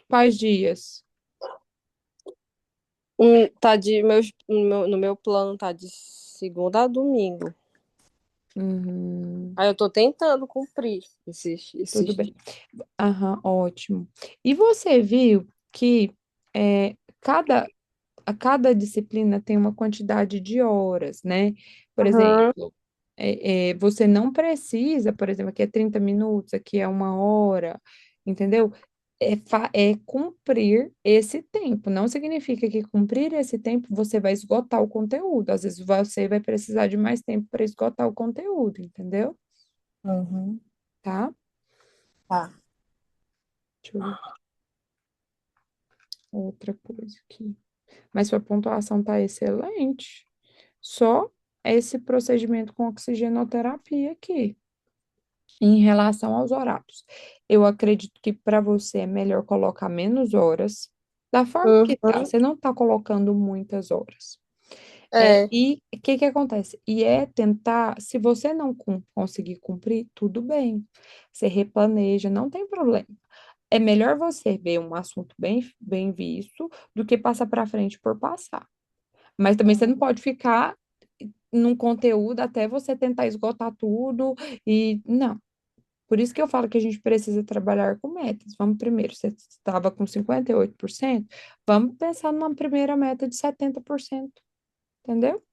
quais dias? Tá de meus, no meu plano tá de segunda a domingo. Uhum, Aí eu tô tentando cumprir tudo esses bem. dias. Aham, ótimo. E você viu que cada a cada disciplina tem uma quantidade de horas, né? Por Aham. exemplo, você não precisa, por exemplo, aqui é 30 minutos, aqui é uma hora, entendeu? É cumprir esse tempo. Não significa que cumprir esse tempo você vai esgotar o conteúdo. Às vezes você vai precisar de mais tempo para esgotar o conteúdo, entendeu? Uhum. Tá? Tá. Deixa eu ver outra coisa aqui. Mas sua pontuação tá excelente. Só esse procedimento com oxigenoterapia aqui, em relação aos horários. Eu acredito que para você é melhor colocar menos horas, da forma que tá. Uhum. Você não está colocando muitas horas. É. E o que que acontece? E é tentar, se você não conseguir cumprir, tudo bem. Você replaneja, não tem problema. É melhor você ver um assunto bem visto do que passar para frente por passar. Mas também você não pode ficar num conteúdo até você tentar esgotar tudo e não. Por isso que eu falo que a gente precisa trabalhar com metas. Vamos primeiro, você estava com 58%, vamos pensar numa primeira meta de 70%, entendeu?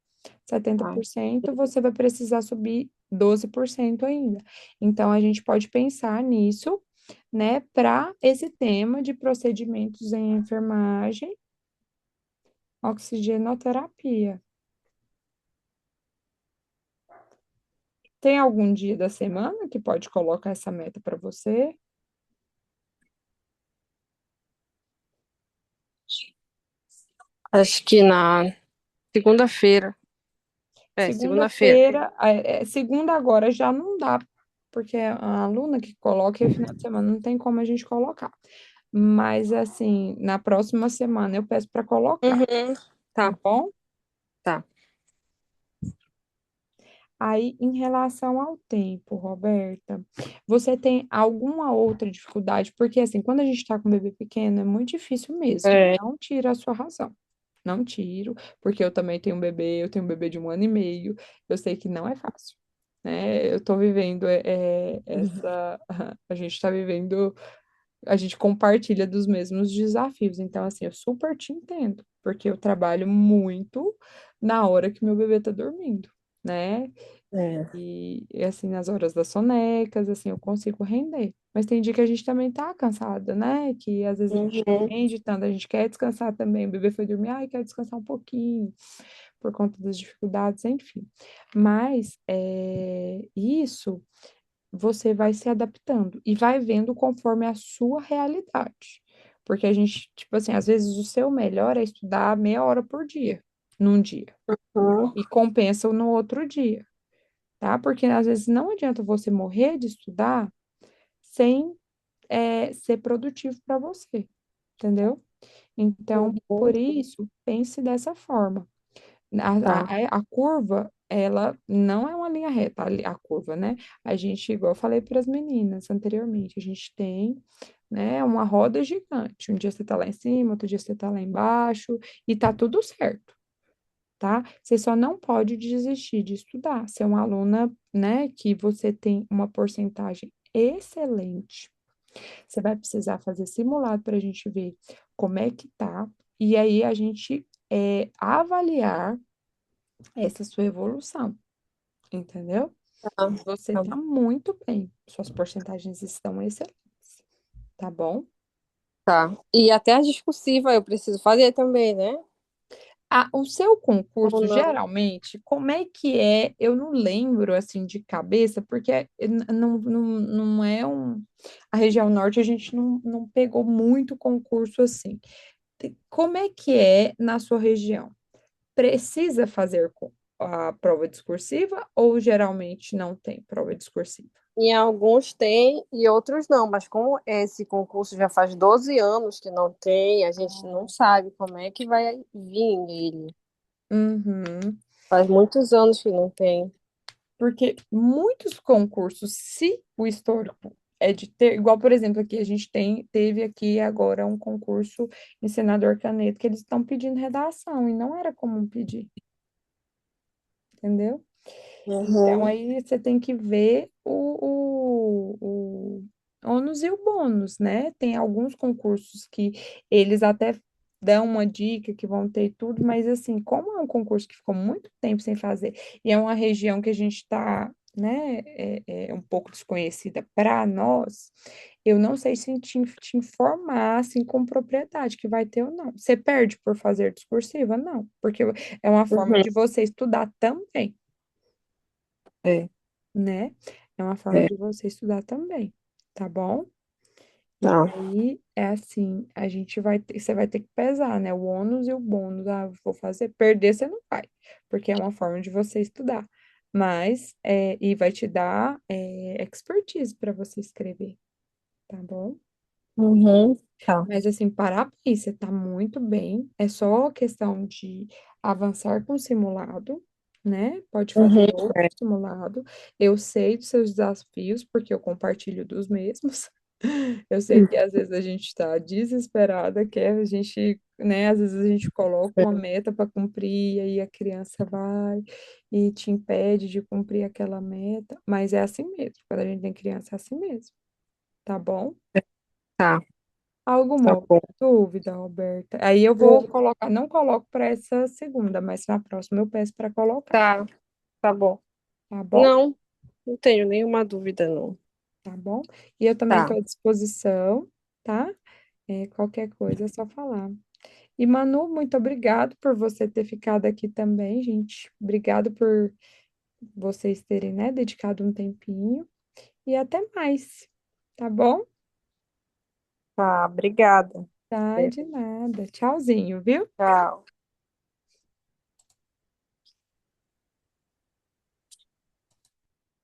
setenta Tá. por cento você vai precisar subir 12% ainda. Então a gente pode pensar nisso, né, para esse tema de procedimentos em enfermagem, oxigenoterapia. Tem algum dia da semana que pode colocar essa meta para você? Acho que na segunda-feira. É, segunda-feira. Segunda-feira, segunda agora já não dá, porque a aluna que coloca e final de semana não tem como a gente colocar. Mas assim, na próxima semana eu peço para colocar, Uhum. tá Tá, bom? tá. Aí, em relação ao tempo, Roberta, você tem alguma outra dificuldade? Porque assim, quando a gente está com um bebê pequeno, é muito difícil mesmo. É. Não tira a sua razão. Não tiro, porque eu também tenho um bebê, eu tenho um bebê de 1 ano e meio. Eu sei que não é fácil. né? Eu tô vivendo essa, a gente tá vivendo, a gente compartilha dos mesmos desafios. Então, assim, eu super te entendo, porque eu trabalho muito na hora que meu bebê tá dormindo, né? É. Assim, nas horas das sonecas, assim, eu consigo render. Mas tem dia que a gente também tá cansada, né? Que às vezes a gente não Uhum. rende tanto, a gente quer descansar também. O bebê foi dormir, ai, quer descansar um pouquinho, por conta das dificuldades, enfim. Mas isso você vai se adaptando e vai vendo conforme a sua realidade. Porque a gente, tipo assim, às vezes o seu melhor é estudar meia hora por dia, num dia, Uhum. e compensa no outro dia, tá? Porque às vezes não adianta você morrer de estudar sem ser produtivo para você, entendeu? Então, Uhum. por isso, pense dessa forma. Tá. A curva, ela não é uma linha reta, a curva, né? A gente, igual eu falei para as meninas anteriormente, a gente tem, né, uma roda gigante. Um dia você tá lá em cima, outro dia você tá lá embaixo, e tá tudo certo, tá? Você só não pode desistir de estudar. Você é uma aluna, né, que você tem uma porcentagem excelente. Você vai precisar fazer simulado para a gente ver como é que tá, e aí a gente avaliar essa sua evolução, entendeu? Tá. Você Tá. tá muito bem, suas porcentagens estão excelentes, tá bom? Tá. E até a discursiva eu preciso fazer também, né? O seu Ou concurso, não? geralmente, como é que é? Eu não lembro, assim, de cabeça, porque não é um... A região norte, a gente não pegou muito concurso assim. Como é que é na sua região? Precisa fazer a prova discursiva ou geralmente não tem prova discursiva? Em alguns tem e outros não, mas como esse concurso já faz 12 anos que não tem, a gente não sabe como é que vai vir ele. Uhum. Faz muitos anos que não tem. Porque muitos concursos, se o histórico é de ter, igual, por exemplo, aqui a gente teve aqui agora um concurso em Senador Canedo, que eles estão pedindo redação, e não era comum pedir, entendeu? Então, Uhum, aí você tem que ver o ônus e o bônus, né? Tem alguns concursos que eles até dão uma dica que vão ter tudo, mas assim, como é um concurso que ficou muito tempo sem fazer e é uma região que a gente está, né, um pouco desconhecida para nós, eu não sei se te informar assim com propriedade que vai ter ou não. Você perde por fazer discursiva? Não, porque é uma forma uhum. de você estudar também, É, né? É uma forma é, de você estudar também, tá bom? E tá. aí é assim, a gente você vai ter que pesar, né? O ônus e o bônus. Ah, vou fazer, perder você não vai, porque é uma forma de você estudar. Mas, e vai te dar expertise para você escrever, tá bom? Uhum, tá. Mas assim, parabéns, você tá muito bem. É só questão de avançar com o simulado, né? Pode fazer Uhum, outro é. simulado. Eu sei dos seus desafios, porque eu compartilho dos mesmos. Eu sei que às vezes a gente está desesperada, quer a gente, né? Às vezes a gente coloca uma meta para cumprir, e aí a criança vai e te impede de cumprir aquela meta. Mas é assim mesmo. Quando a gente tem criança, é assim mesmo, tá bom? Tá, tá Alguma outra bom. dúvida, Roberta? Aí eu vou colocar, não coloco para essa segunda, mas na próxima eu peço para colocar, Tá, tá bom. tá bom? Não, não tenho nenhuma dúvida, não. Tá bom? E eu também Tá, estou à disposição, tá? Qualquer coisa é só falar. E Manu, muito obrigado por você ter ficado aqui também, gente. Obrigado por vocês terem, né, dedicado um tempinho. E até mais, tá bom? tá, obrigada. Tá, de nada. Tchauzinho, viu? Tchau.